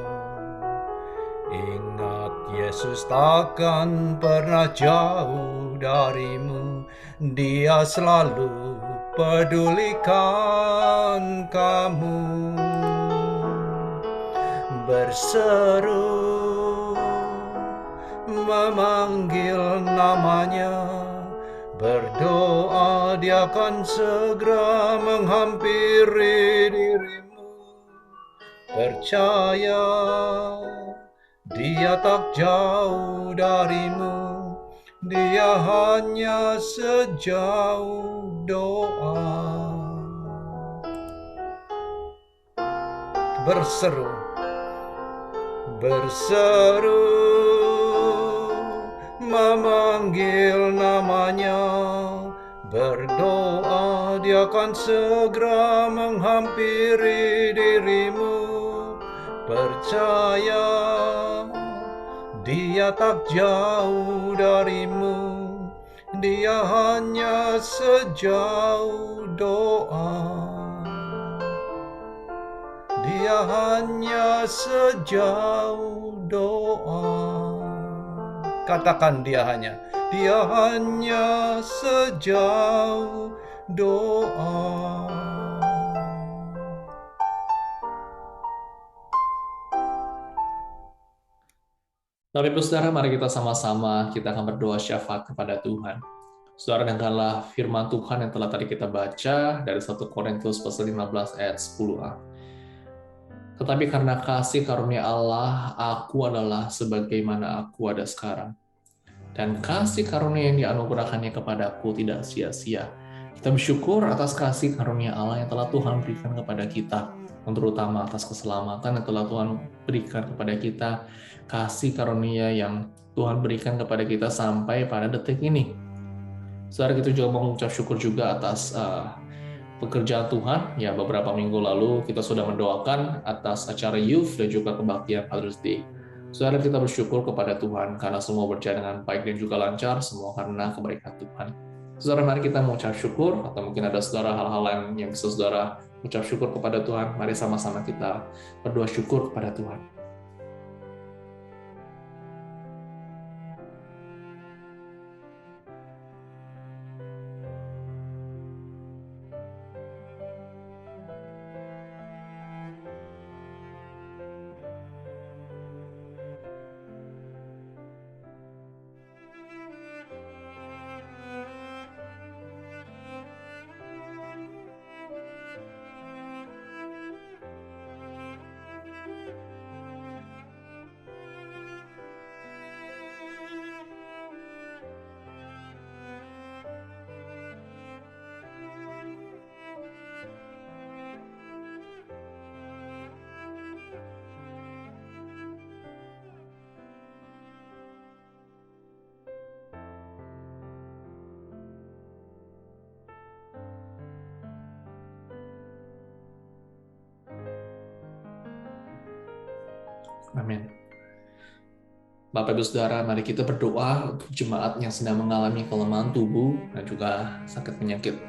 ingat Yesus takkan pernah jauh darimu. Dia selalu pedulikan kamu. Berseru, memanggil namanya, berdoa dia akan segera menghampiri dirimu. Percaya, dia tak jauh darimu. Dia hanya sejauh doa. Berseru, berseru, memanggil namanya, berdoa dia akan segera menghampiri dirimu. Percaya, dia tak jauh darimu. Dia hanya sejauh doa. Dia hanya sejauh doa. Katakan dia hanya sejauh doa. Bapak Ibu Saudara, mari kita sama-sama kita akan berdoa syafaat kepada Tuhan. Saudara, dengarlah firman Tuhan yang telah tadi kita baca dari 1 Korintus pasal 15 ayat 10a. Tetapi karena kasih karunia Allah, aku adalah sebagaimana aku ada sekarang. Dan kasih karunia yang dianugerahkannya kepadaku tidak sia-sia. Kita bersyukur atas kasih karunia Allah yang telah Tuhan berikan kepada kita, terutama atas keselamatan yang telah Tuhan berikan kepada kita, kasih karunia yang Tuhan berikan kepada kita sampai pada detik ini. Saudara, kita juga mengucap syukur juga atas pekerjaan Tuhan. Ya, beberapa minggu lalu kita sudah mendoakan atas acara youth dan juga kebaktian Father's Day. Saudara, kita bersyukur kepada Tuhan karena semua berjalan dengan baik dan juga lancar, semua karena kebaikan Tuhan. Saudara, mari kita mengucap syukur, atau mungkin ada saudara hal-hal lain yang bisa saudara ucap syukur kepada Tuhan. Mari sama-sama kita berdoa syukur kepada Tuhan. Amin. Bapak Ibu Saudara, mari kita berdoa untuk jemaat yang sedang mengalami kelemahan tubuh dan juga sakit penyakit.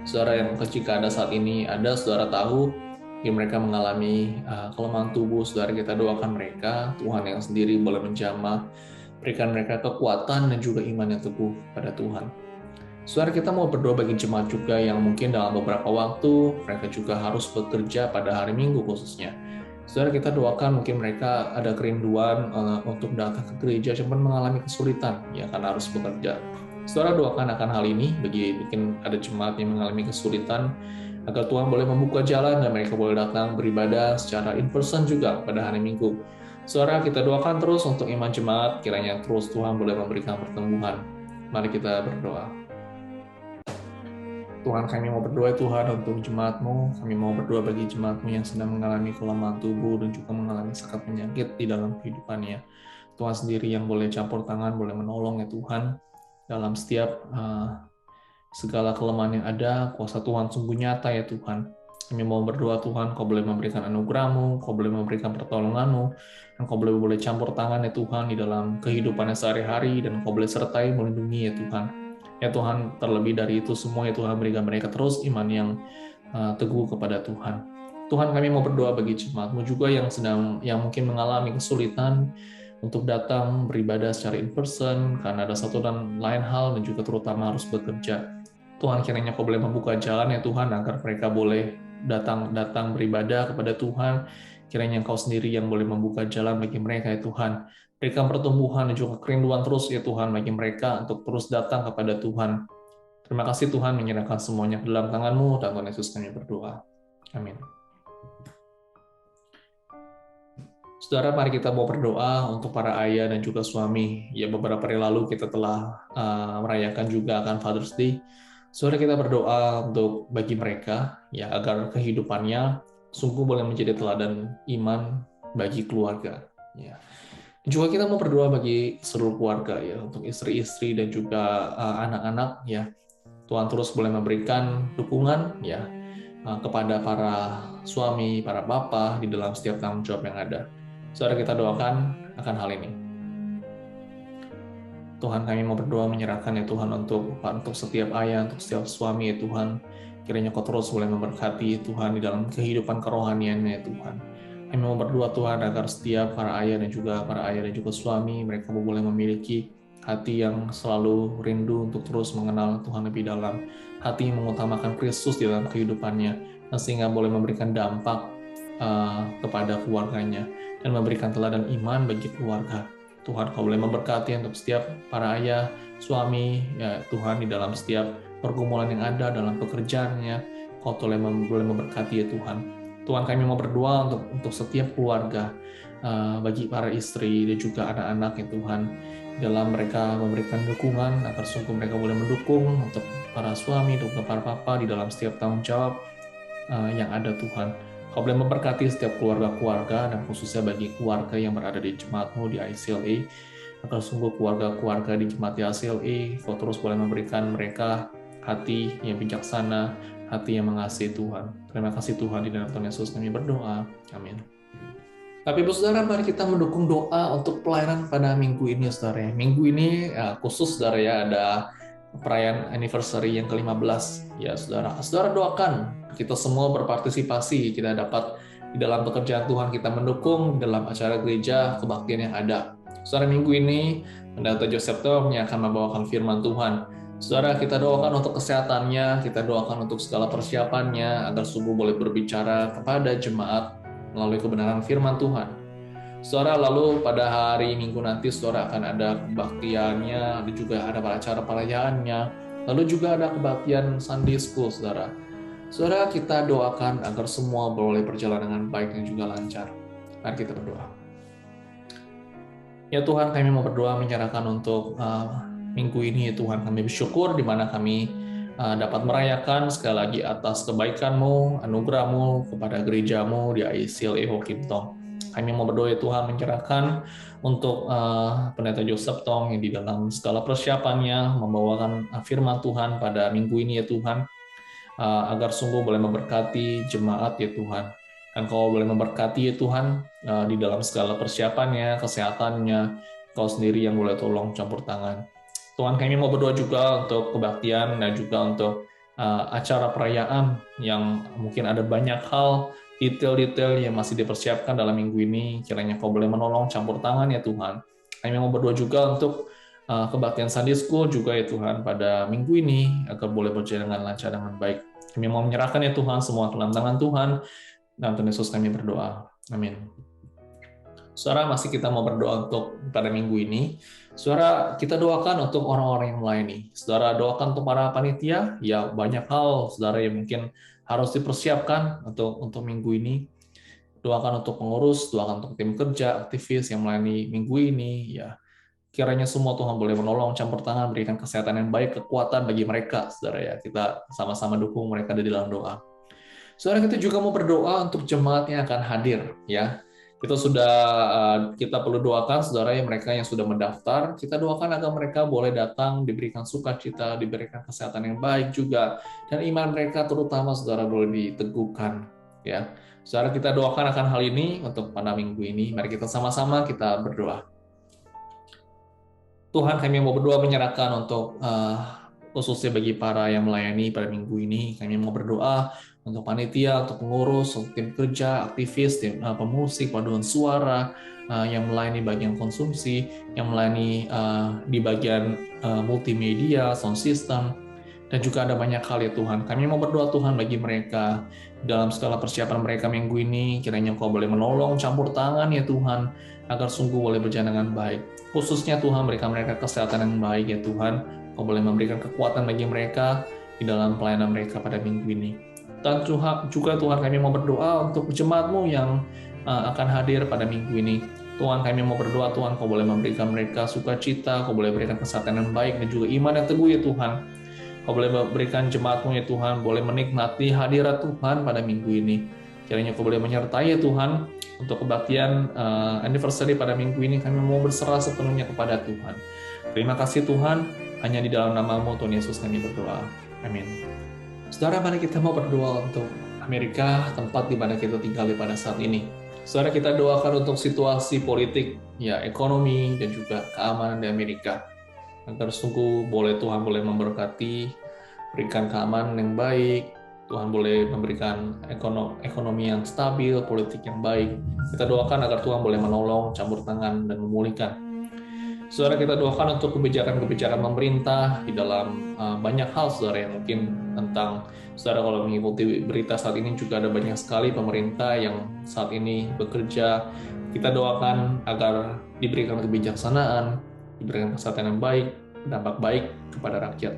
Saudara, yang jika ada saat ini, ada saudara tahu yang mereka mengalami kelemahan tubuh, saudara, kita doakan mereka, Tuhan yang sendiri boleh menjamah, berikan mereka kekuatan dan juga iman yang teguh pada Tuhan. Saudara, kita mau berdoa bagi jemaat juga yang mungkin dalam beberapa waktu mereka juga harus bekerja pada hari Minggu khususnya. Saudara, kita doakan mungkin mereka ada kerinduan untuk datang ke gereja, cuman mengalami kesulitan ya karena harus bekerja. Saudara, doakan akan hal ini bagi mungkin ada jemaat yang mengalami kesulitan, agar Tuhan boleh membuka jalan dan mereka boleh datang beribadah secara in person juga pada hari Minggu. Saudara, kita doakan terus untuk iman jemaat, kiranya terus Tuhan boleh memberikan pertumbuhan. Mari kita berdoa. Tuhan, kami mau berdoa Tuhan untuk jemaat-Mu, kami mau berdoa bagi jemaat-Mu yang sedang mengalami kelemahan tubuh dan juga mengalami sakit penyakit di dalam kehidupannya. Tuhan sendiri yang boleh campur tangan, boleh menolong ya Tuhan, dalam setiap segala kelemahan yang ada, kuasa Tuhan sungguh nyata ya Tuhan. Kami mau berdoa Tuhan, Kau boleh memberikan anugerah-Mu, Kau boleh memberikan pertolongan-Mu, dan Kau boleh campur tangan ya Tuhan di dalam kehidupannya sehari-hari, dan Kau boleh sertai melindungi ya Tuhan. Ya Tuhan, terlebih dari itu semua ya Tuhan, berikan mereka terus iman yang teguh kepada Tuhan. Tuhan, kami mau berdoa bagi jemaat-Mu juga yang mungkin mengalami kesulitan untuk datang beribadah secara in person karena ada satu dan lain hal dan juga terutama harus bekerja. Tuhan, kiranya Kau boleh membuka jalan ya Tuhan agar mereka boleh datang beribadah kepada Tuhan. Kiranya Kau sendiri yang boleh membuka jalan bagi mereka ya Tuhan. Berikan pertumbuhan dan juga kerinduan terus ya Tuhan bagi mereka untuk terus datang kepada Tuhan. Terima kasih Tuhan, menyerahkan semuanya ke dalam tangan-Mu, dan Tuhan Yesus kami berdoa. Amin. Saudara, mari kita mau berdoa untuk para ayah dan juga suami. Ya, beberapa hari lalu kita telah merayakan juga akan Father's Day. Saudara, kita berdoa untuk bagi mereka, ya agar kehidupannya sungguh boleh menjadi teladan iman bagi keluarga. Ya. Juga kita mau berdoa bagi seluruh keluarga ya, untuk istri-istri dan juga anak-anak ya. Tuhan terus boleh memberikan dukungan ya kepada para suami, para bapak di dalam setiap tanggung jawab yang ada. Saudara, kita doakan akan hal ini. Tuhan, kami mau berdoa menyerahkan ya Tuhan untuk setiap ayah, untuk setiap suami ya Tuhan. Kiranya Kau terus boleh memberkati Tuhan di dalam kehidupan kerohaniannya ya Tuhan. Kami mau berdoa Tuhan agar setiap para ayah dan juga suami mereka boleh memiliki hati yang selalu rindu untuk terus mengenal Tuhan lebih dalam, hati yang mengutamakan Kristus di dalam kehidupannya, dan sehingga boleh memberikan dampak kepada keluarganya dan memberikan teladan iman bagi keluarga. Tuhan, Kau boleh memberkati untuk setiap para ayah, suami, ya Tuhan, di dalam setiap pergumulan yang ada dalam pekerjaannya. Kau boleh memberkati ya Tuhan. Tuhan, kami mau berdoa untuk setiap keluarga, bagi para istri dan juga anak-anak ya Tuhan, dalam mereka memberikan dukungan agar sungguh mereka boleh mendukung untuk para suami dan para papa di dalam setiap tanggung jawab yang ada Tuhan. Kau boleh memberkati setiap keluarga-keluarga dan khususnya bagi keluarga yang berada di jemaat-Mu di ICLA, agar sungguh keluarga-keluarga di jemaat ICLA, Kau terus boleh memberikan mereka hati yang bijaksana, hati yang mengasihi Tuhan. Terima kasih Tuhan, di dalam Tuhan Yesus kami berdoa. Amin. Tapi saudara, mari kita mendukung doa untuk pelayanan pada minggu ini, saudara. Minggu ini khusus, saudara ya, ada perayaan anniversary yang ke-15. Ya, saudara. Saudara doakan kita semua berpartisipasi, kita dapat di dalam pekerjaan Tuhan, kita mendukung dalam acara gereja kebaktian yang ada. Saudara, minggu ini Pendeta Joseph Tom yang akan membawakan firman Tuhan. Saudara, kita doakan untuk kesehatannya, kita doakan untuk segala persiapannya, agar sungguh boleh berbicara kepada jemaat melalui kebenaran firman Tuhan. Saudara, lalu pada hari Minggu nanti saudara akan ada kebaktiannya, dan juga ada acara perayaannya, lalu juga ada kebaktian Sunday School, saudara. Saudara, kita doakan agar semua boleh berjalan dengan baik dan juga lancar. Mari kita berdoa. Ya Tuhan, kami mau berdoa menyerahkan untuk minggu ini ya Tuhan. Kami bersyukur di mana kami dapat merayakan sekali lagi atas kebaikan-Mu, anugerah-Mu kepada gereja-Mu di ICLA Hokim Tong. Kami mau berdoa ya Tuhan, menyerahkan untuk Pendeta Joseph Tong yang di dalam segala persiapannya membawakan firman Tuhan pada minggu ini ya Tuhan, agar sungguh boleh memberkati jemaat ya Tuhan. Dan Kau boleh memberkati ya Tuhan di dalam segala persiapannya, kesehatannya. Kau sendiri yang boleh tolong campur tangan. Tuhan, kami mau berdoa juga untuk kebaktian dan juga untuk acara perayaan yang mungkin ada banyak hal, detail-detail yang masih dipersiapkan dalam minggu ini. Kiranya Kau boleh menolong campur tangan ya Tuhan. Kami mau berdoa juga untuk kebaktian Sunday School juga ya Tuhan pada minggu ini, agar boleh berjalan dengan lancar dengan baik. Kami mau menyerahkan ya Tuhan semua ke dalam tangan Tuhan. Dan Tuhan Yesus kami berdoa. Amin. Saudara, masih kita mau berdoa untuk pada minggu ini. Saudara, kita doakan untuk orang-orang yang melayani. Saudara, doakan untuk para panitia. Ya, banyak hal, saudara, yang mungkin harus dipersiapkan untuk minggu ini. Doakan untuk pengurus, doakan untuk tim kerja, aktivis yang melayani minggu ini. Ya, kiranya semua Tuhan boleh menolong, campur tangan, berikan kesehatan yang baik, kekuatan bagi mereka, saudara ya. Kita sama-sama dukung mereka di dalam doa. Saudara, kita juga mau berdoa untuk jemaat yang akan hadir, ya. Kita perlu doakan saudara yang mereka yang sudah mendaftar, kita doakan agar mereka boleh datang, diberikan sukacita, diberikan kesehatan yang baik juga, dan iman mereka terutama saudara boleh diteguhkan, ya. Saudara, kita doakan akan hal ini untuk pada minggu ini. Mari kita sama-sama kita berdoa. Tuhan, kami mau berdoa menyerahkan untuk khususnya bagi para yang melayani pada minggu ini. Kami mau berdoa untuk panitia, untuk pengurus, untuk tim kerja, aktivis, tim pemusik, paduan suara, yang melayani bagian konsumsi, yang melayani di bagian multimedia, sound system, dan juga ada banyak hal ya Tuhan. Kami mau berdoa Tuhan bagi mereka dalam segala persiapan mereka minggu ini. Kiranya Engkau boleh menolong, campur tangan ya Tuhan, agar sungguh boleh berjalan dengan baik. Khususnya Tuhan, berikan mereka kesehatan yang baik ya Tuhan. Kau boleh memberikan kekuatan bagi mereka di dalam pelayanan mereka pada minggu ini. Dan juga Tuhan, kami mau berdoa untuk jemaat-Mu yang akan hadir pada minggu ini. Tuhan, kami mau berdoa Tuhan, Kau boleh memberikan mereka sukacita, Kau boleh berikan kesehatan yang baik dan juga iman yang teguh ya Tuhan. Kau boleh berikan jemaat-Mu ya Tuhan, boleh menikmati hadirat Tuhan pada minggu ini. Kiranya Kau boleh menyertai ya Tuhan, untuk kebaktian anniversary pada minggu ini kami mau berserah sepenuhnya kepada Tuhan. Terima kasih Tuhan, hanya di dalam nama-Mu Tuhan Yesus kami berdoa. Amin. Saudara, mari kita mau berdoa untuk Amerika, tempat di mana kita tinggal pada saat ini. Saudara, kita doakan untuk situasi politik, ya ekonomi dan juga keamanan di Amerika. Agar sungguh Tuhan boleh memberkati, berikan keamanan yang baik, Tuhan boleh memberikan ekonomi yang stabil, politik yang baik. Kita doakan agar Tuhan boleh menolong, campur tangan, dan memulihkan. Saudara, kita doakan untuk kebijakan-kebijakan pemerintah di dalam banyak hal, saudara, yang mungkin tentang, saudara kalau mengikuti berita saat ini juga ada banyak sekali pemerintah yang saat ini bekerja. Kita doakan agar diberikan kebijaksanaan, diberikan kesehatan yang baik, berdampak baik kepada rakyat.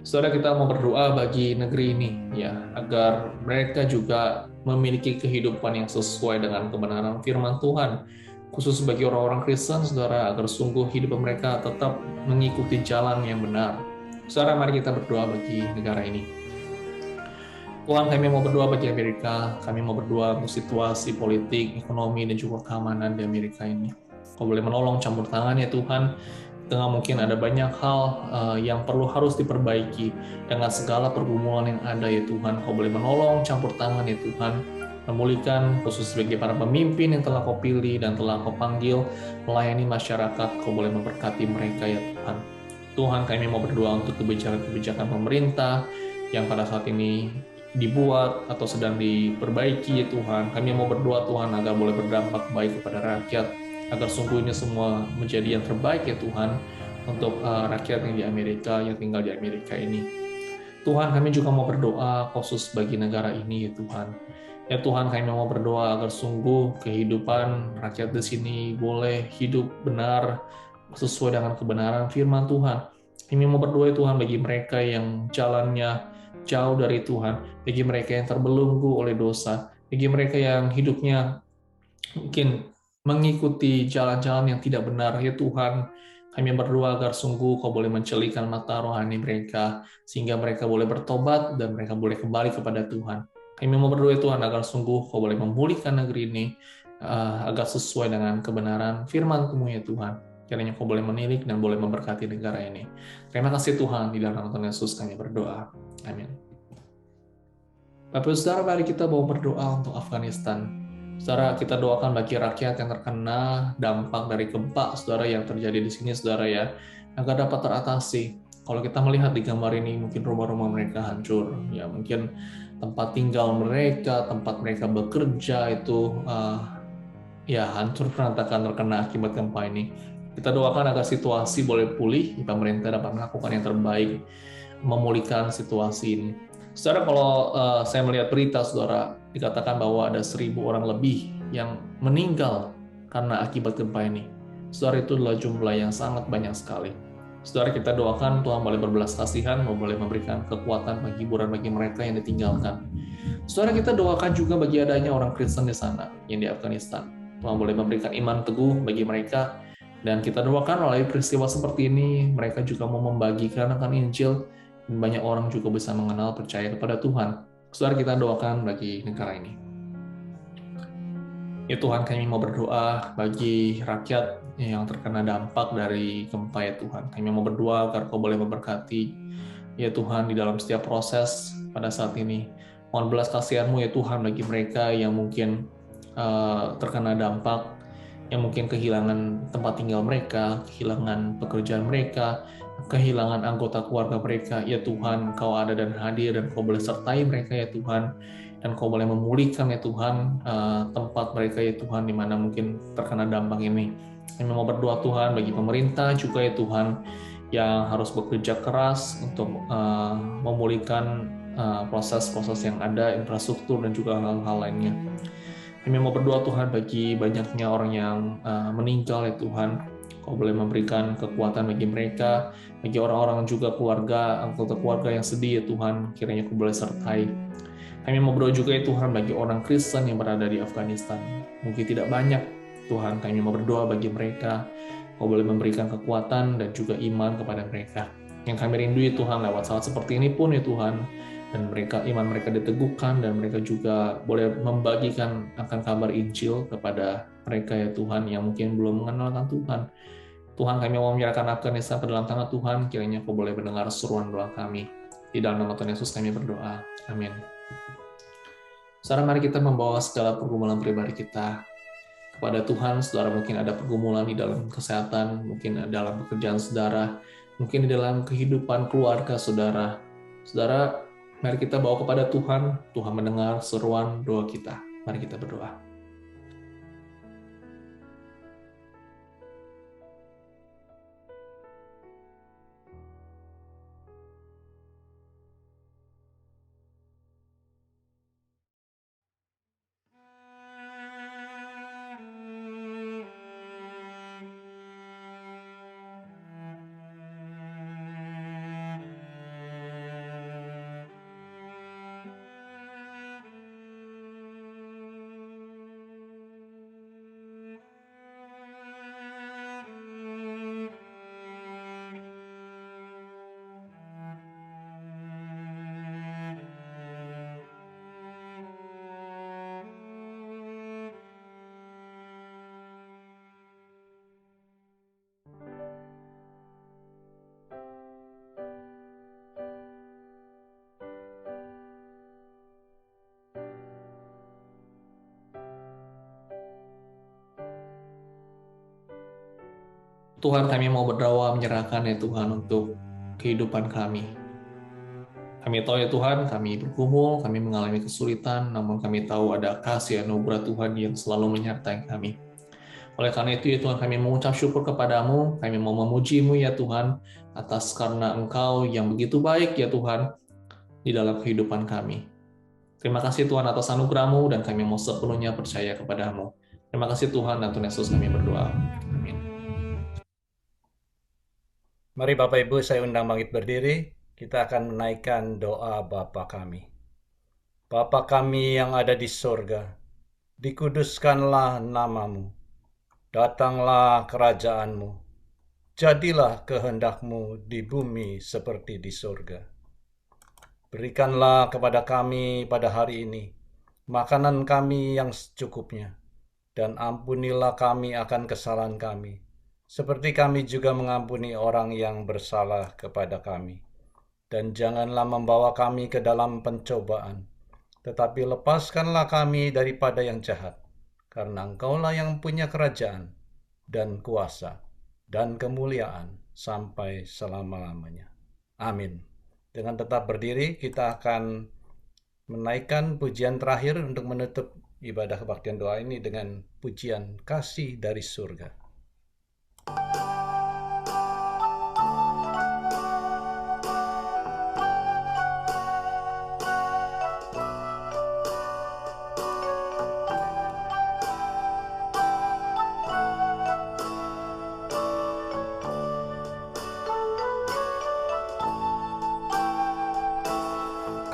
Saudara, kita mau berdoa bagi negeri ini, ya, agar mereka juga memiliki kehidupan yang sesuai dengan kebenaran firman Tuhan. Khusus bagi orang-orang Kristen, saudara, agar sungguh hidup mereka tetap mengikuti jalan yang benar. Saudara, mari kita berdoa bagi negara ini. Tuhan, kami mau berdoa bagi Amerika, kami mau berdoa untuk situasi politik, ekonomi, dan juga keamanan di Amerika ini. Kau boleh menolong, campur tangan ya Tuhan, tengah mungkin ada banyak hal yang harus diperbaiki dengan segala pergumulan yang ada ya Tuhan. Kau boleh menolong, campur tangan ya Tuhan, memulihkan khusus bagi para pemimpin yang telah Kau pilih dan telah Kau panggil melayani masyarakat. Kau boleh memberkati mereka ya Tuhan. Tuhan, kami mau berdoa untuk kebijakan-kebijakan pemerintah yang pada saat ini dibuat atau sedang diperbaiki ya Tuhan. Kami mau berdoa Tuhan agar boleh berdampak baik kepada rakyat, agar sungguh ini semua menjadi yang terbaik ya Tuhan untuk rakyat yang di Amerika, yang tinggal di Amerika ini. Tuhan, kami juga mau berdoa khusus bagi negara ini ya Tuhan. Ya Tuhan, kami mau berdoa agar sungguh kehidupan rakyat di sini boleh hidup benar sesuai dengan kebenaran firman Tuhan. Kami mau berdoa ya Tuhan bagi mereka yang jalannya jauh dari Tuhan, bagi mereka yang terbelenggu oleh dosa, bagi mereka yang hidupnya mungkin mengikuti jalan-jalan yang tidak benar ya Tuhan. Kami berdoa agar sungguh Kau boleh mencelikan mata rohani mereka, sehingga mereka boleh bertobat dan mereka boleh kembali kepada Tuhan. Kami mau berdoa Tuhan agar sungguh Kau boleh memulihkan negeri ini, agar sesuai dengan kebenaran firman-Mu ya Tuhan. Kiranya Kau boleh menilik dan boleh memberkati negara ini. Terima kasih Tuhan, di dalam nama Tuhan Yesus kami berdoa. Amin. Bapak Saudara, mari kita mau berdoa untuk Afghanistan. Saudara, kita doakan bagi rakyat yang terkena dampak dari gempa, saudara, yang terjadi di sini, saudara ya, agar dapat teratasi. Kalau kita melihat di gambar ini, mungkin rumah-rumah mereka hancur, ya mungkin tempat tinggal mereka, tempat mereka bekerja itu ya hancur berantakan terkena akibat gempa ini. Kita doakan agar situasi boleh pulih, pemerintah dapat melakukan yang terbaik, memulihkan situasi ini. Saudara, kalau saya melihat berita, saudara, dikatakan bahwa ada 1.000 orang lebih yang meninggal karena akibat gempa ini. Saudara, itu adalah jumlah yang sangat banyak sekali. Saudara, kita doakan Tuhan boleh berbelas kasihan, boleh memberikan kekuatan bagi hiburan bagi mereka yang ditinggalkan. Saudara, kita doakan juga bagi adanya orang Kristen di sana, yang di Afghanistan. Tuhan boleh memberikan iman teguh bagi mereka, dan kita doakan melalui peristiwa seperti ini, mereka juga mau membagikan akan Injil, dan banyak orang juga bisa mengenal percaya kepada Tuhan. Saudara, kita doakan bagi negara ini. Ya Tuhan, kami mau berdoa bagi rakyat yang terkena dampak dari gempa ya Tuhan. Kami mau berdoa agar Kau boleh memberkati ya Tuhan di dalam setiap proses pada saat ini. Mohon belas kasihan-Mu ya Tuhan bagi mereka yang mungkin terkena dampak, yang mungkin kehilangan tempat tinggal mereka, kehilangan pekerjaan mereka, kehilangan anggota keluarga mereka. Ya Tuhan, Kau ada dan hadir, dan Kau boleh sertai mereka ya Tuhan, dan Kau boleh memulihkan ya Tuhan tempat mereka ya Tuhan di mana mungkin terkena dampak ini. Kami mau berdoa Tuhan bagi pemerintah juga ya Tuhan, yang harus bekerja keras untuk memulihkan proses-proses yang ada, infrastruktur dan juga hal-hal lainnya. Kami mau berdoa Tuhan bagi banyaknya orang yang meninggal ya Tuhan. Kau boleh memberikan kekuatan bagi mereka, bagi orang-orang juga keluarga, anggota keluarga yang sedih ya Tuhan, kiranya Kau boleh sertai. Kami mau berdoa juga ya Tuhan bagi orang Kristen yang berada di Afghanistan. Mungkin tidak banyak Tuhan, kami mau berdoa bagi mereka. Kau boleh memberikan kekuatan dan juga iman kepada mereka. Yang kami rindu ya Tuhan, lewat saat seperti ini pun ya Tuhan, dan mereka, iman mereka diteguhkan, dan mereka juga boleh membagikan akan kabar Injil kepada mereka ya Tuhan yang mungkin belum mengenalkan Tuhan. Tuhan, kami mau menyerahkan Afghanistan ke dalam tangan Tuhan, kiranya Kau boleh mendengar seruan doa kami. Di dalam nama Tuhan Yesus kami berdoa. Amin. Saudara, mari kita membawa segala pergumulan pribadi kita kepada Tuhan. Saudara, mungkin ada pergumulan di dalam kesehatan, mungkin dalam pekerjaan saudara, mungkin di dalam kehidupan keluarga saudara. Saudara, mari kita bawa kepada Tuhan. Tuhan mendengar seruan doa kita. Mari kita berdoa. Tuhan, kami mau berdoa menyerahkan ya Tuhan untuk kehidupan kami. Kami tahu ya Tuhan, kami bergumul, kami mengalami kesulitan, namun kami tahu ada kasih anugerah Tuhan yang selalu menyertai kami. Oleh karena itu ya Tuhan, kami mengucap syukur kepadamu, kami mau memuji-Mu ya Tuhan, atas karena Engkau yang begitu baik ya Tuhan, di dalam kehidupan kami. Terima kasih Tuhan atas anugerah-Mu, dan kami mau sepenuhnya percaya kepadamu. Terima kasih Tuhan, dan Tuhan Yesus kami berdoa. Amin. Mari Bapak Ibu saya undang bangkit berdiri. Kita akan menaikkan doa Bapa kami. Bapa kami yang ada di sorga, dikuduskanlah namamu. Datanglah kerajaan-Mu. Jadilah kehendak-Mu di bumi seperti di sorga. Berikanlah kepada kami pada hari ini makanan kami yang secukupnya, dan ampunilah kami akan kesalahan kami, seperti kami juga mengampuni orang yang bersalah kepada kami. Dan janganlah membawa kami ke dalam pencobaan, tetapi lepaskanlah kami daripada yang jahat, karena Engkaulah yang punya kerajaan, dan kuasa, dan kemuliaan, sampai selama-lamanya. Amin. Dengan tetap berdiri, kita akan menaikkan pujian terakhir untuk menutup ibadah kebaktian doa ini dengan pujian Kasih dari Surga.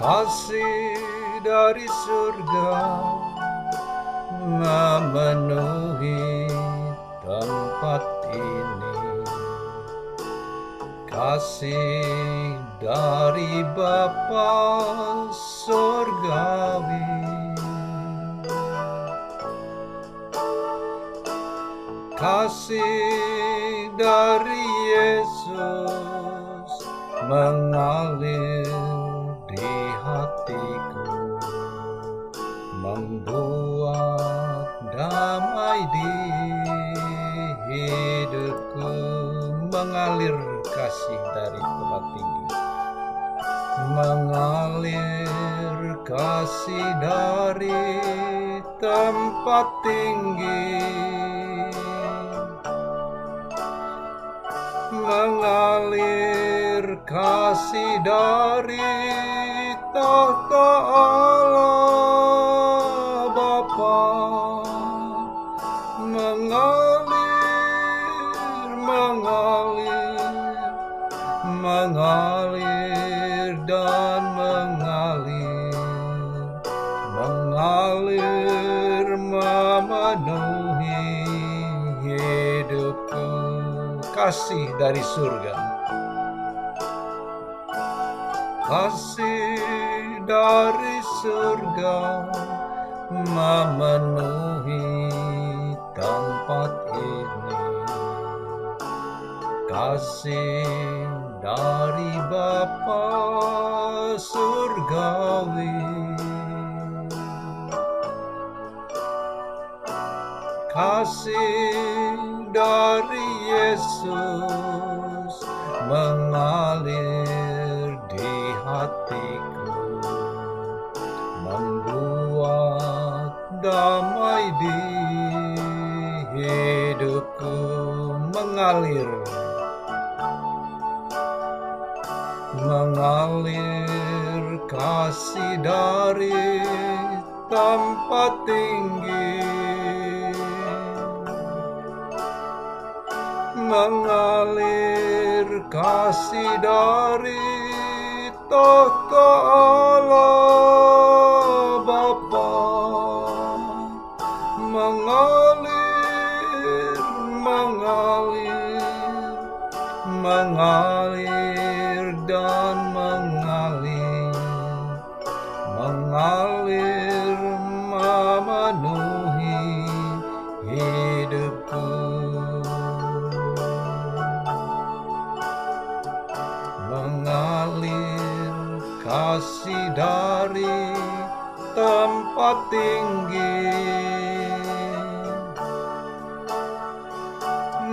kasih dari surga memenuhi tempat ini. Kasih dari Bapa surgawi, kasih dari Yesus mengalir di hatiku, membuat damai di hidupku. Mengalir kasih dari tempat tinggi, mengalir kasih dari tempat tinggi, mengalir kasih dari tahta Allah Bapa, mengalir dan mengalir memenuhi hidupku. Kasih dari surga, kasih dari surga memenuhi tempat ini. Kasih dari Bapa surgawi, kasih dari Yesus mengalir di hatiku, membuat damai di hidupku. Mengalir kasih dari tempat tinggi, mengalir kasih dari tahta Allah Bapa, mengalir dan mengalir memenuhi hidupku, mengalir kasih dari tempat tinggi,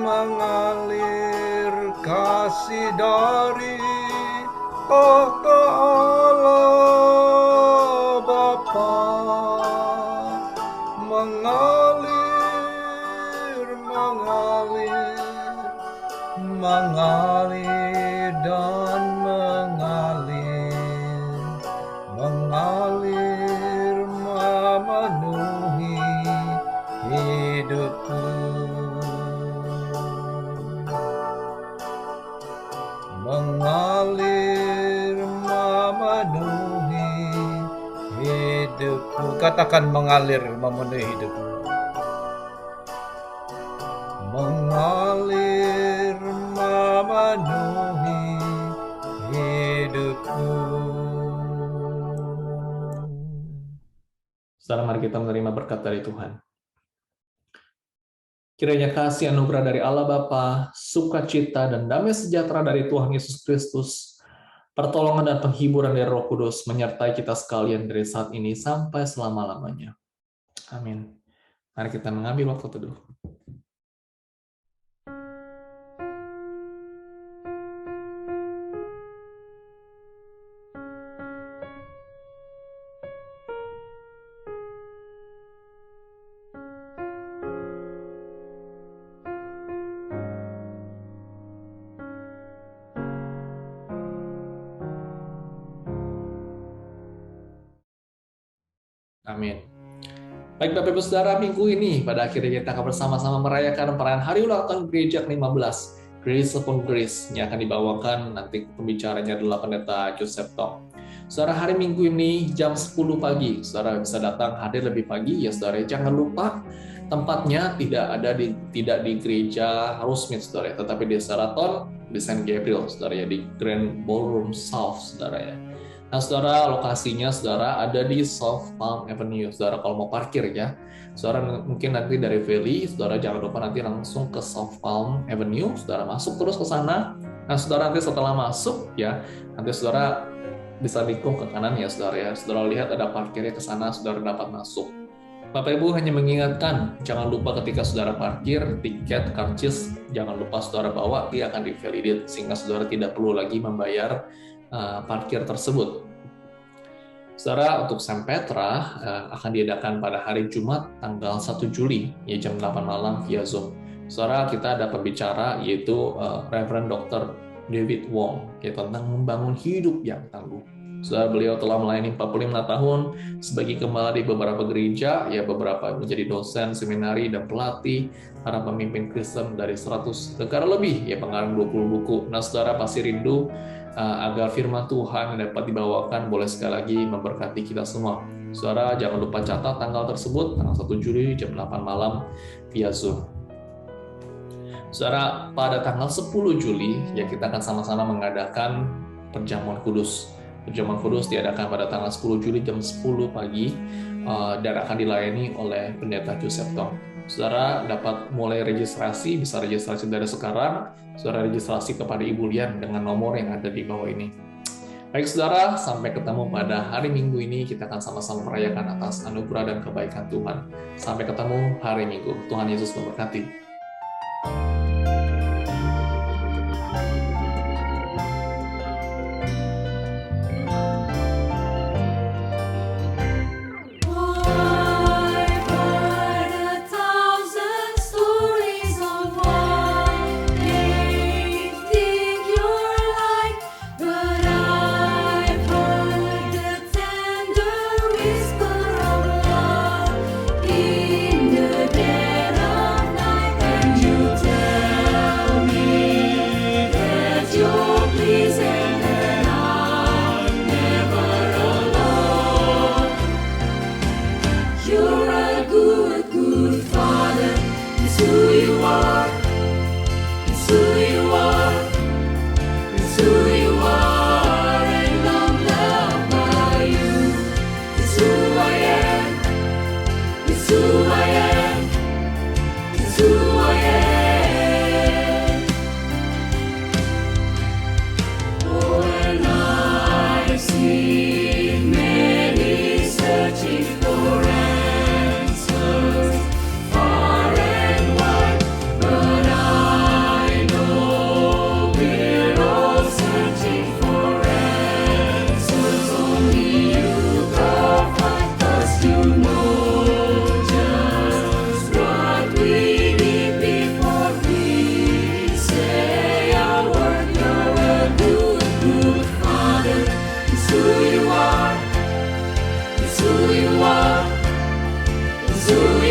mengalir kasih dari tahta Allah Bapa, mengalir dan mengalir memenuhi hidupku, mengalir memenuhi hidupku. Katakan mengalir memenuhi hidupku. Mengalir memenuhi hidupku. Saudara, mari kita menerima berkat dari Tuhan. Kiranya kasih anugerah dari Allah Bapa, sukacita dan damai sejahtera dari Tuhan Yesus Kristus, pertolongan dan penghiburan dari Roh Kudus menyertai kita sekalian dari saat ini sampai selama-lamanya. Amin. Mari kita mengambil waktu teduh. Amin. Baik Bapak Ibu Saudara, minggu ini pada akhirnya kita akan bersama-sama merayakan perayaan Hari Ulang Tahun Gereja ke-15, Grace Upon Grace, yang akan dibawakan nanti pembicaranya adalah Pendeta Joseph Tong. Saudara, hari Minggu ini jam 10 pagi, saudara bisa datang hadir lebih pagi ya saudara. Jangan lupa tempatnya tidak di gereja Harusmith saudara, tetapi di Sheraton di St. Gabriel saudara ya, di Grand Ballroom South saudara ya. Nah saudara, lokasinya saudara ada di South Palm Avenue saudara. Kalau mau parkir ya saudara, mungkin nanti dari Valley saudara jangan lupa nanti langsung ke South Palm Avenue saudara, masuk terus ke sana. Nah saudara, nanti setelah masuk ya, nanti saudara bisa nikung ke kanan ya saudara ya. Saudara lihat ada parkirnya ke sana, saudara dapat masuk. Bapak Ibu hanya mengingatkan, jangan lupa ketika saudara parkir, tiket karcis jangan lupa saudara bawa, dia akan di-validate sehingga saudara tidak perlu lagi membayar parkir tersebut. Saudara, untuk St. Petra akan diadakan pada hari Jumat tanggal 1 Juli ya, jam 8 malam via Zoom. Saudara, kita ada pembicara yaitu Reverend Dr. David Wong ya, tentang membangun hidup yang tangguh. Saudara, beliau telah melayani 45 tahun sebagai gembala di beberapa gereja, ya beberapa menjadi dosen, seminari, dan pelatih para pemimpin Kristen dari 100 negara lebih, ya pengarang 20 buku. Nah, saudara pasti rindu agar firman Tuhan dapat dibawakan, boleh sekali lagi memberkati kita semua. Saudara, jangan lupa catat tanggal tersebut, tanggal 1 Juli jam 8 malam via Zoom. Saudara, pada tanggal 10 Juli, ya kita akan sama-sama mengadakan perjamuan kudus. Perjamuan kudus diadakan pada tanggal 10 Juli jam 10 pagi dan akan dilayani oleh Pendeta Joseph Tong. Saudara dapat mulai registrasi, bisa registrasi dari sekarang. Saudara registrasi kepada Ibu Lian dengan nomor yang ada di bawah ini. Baik saudara, sampai ketemu pada hari Minggu ini, kita akan sama-sama merayakan atas anugerah dan kebaikan Tuhan. Sampai ketemu hari Minggu. Tuhan Yesus memberkati. Who you are, it's who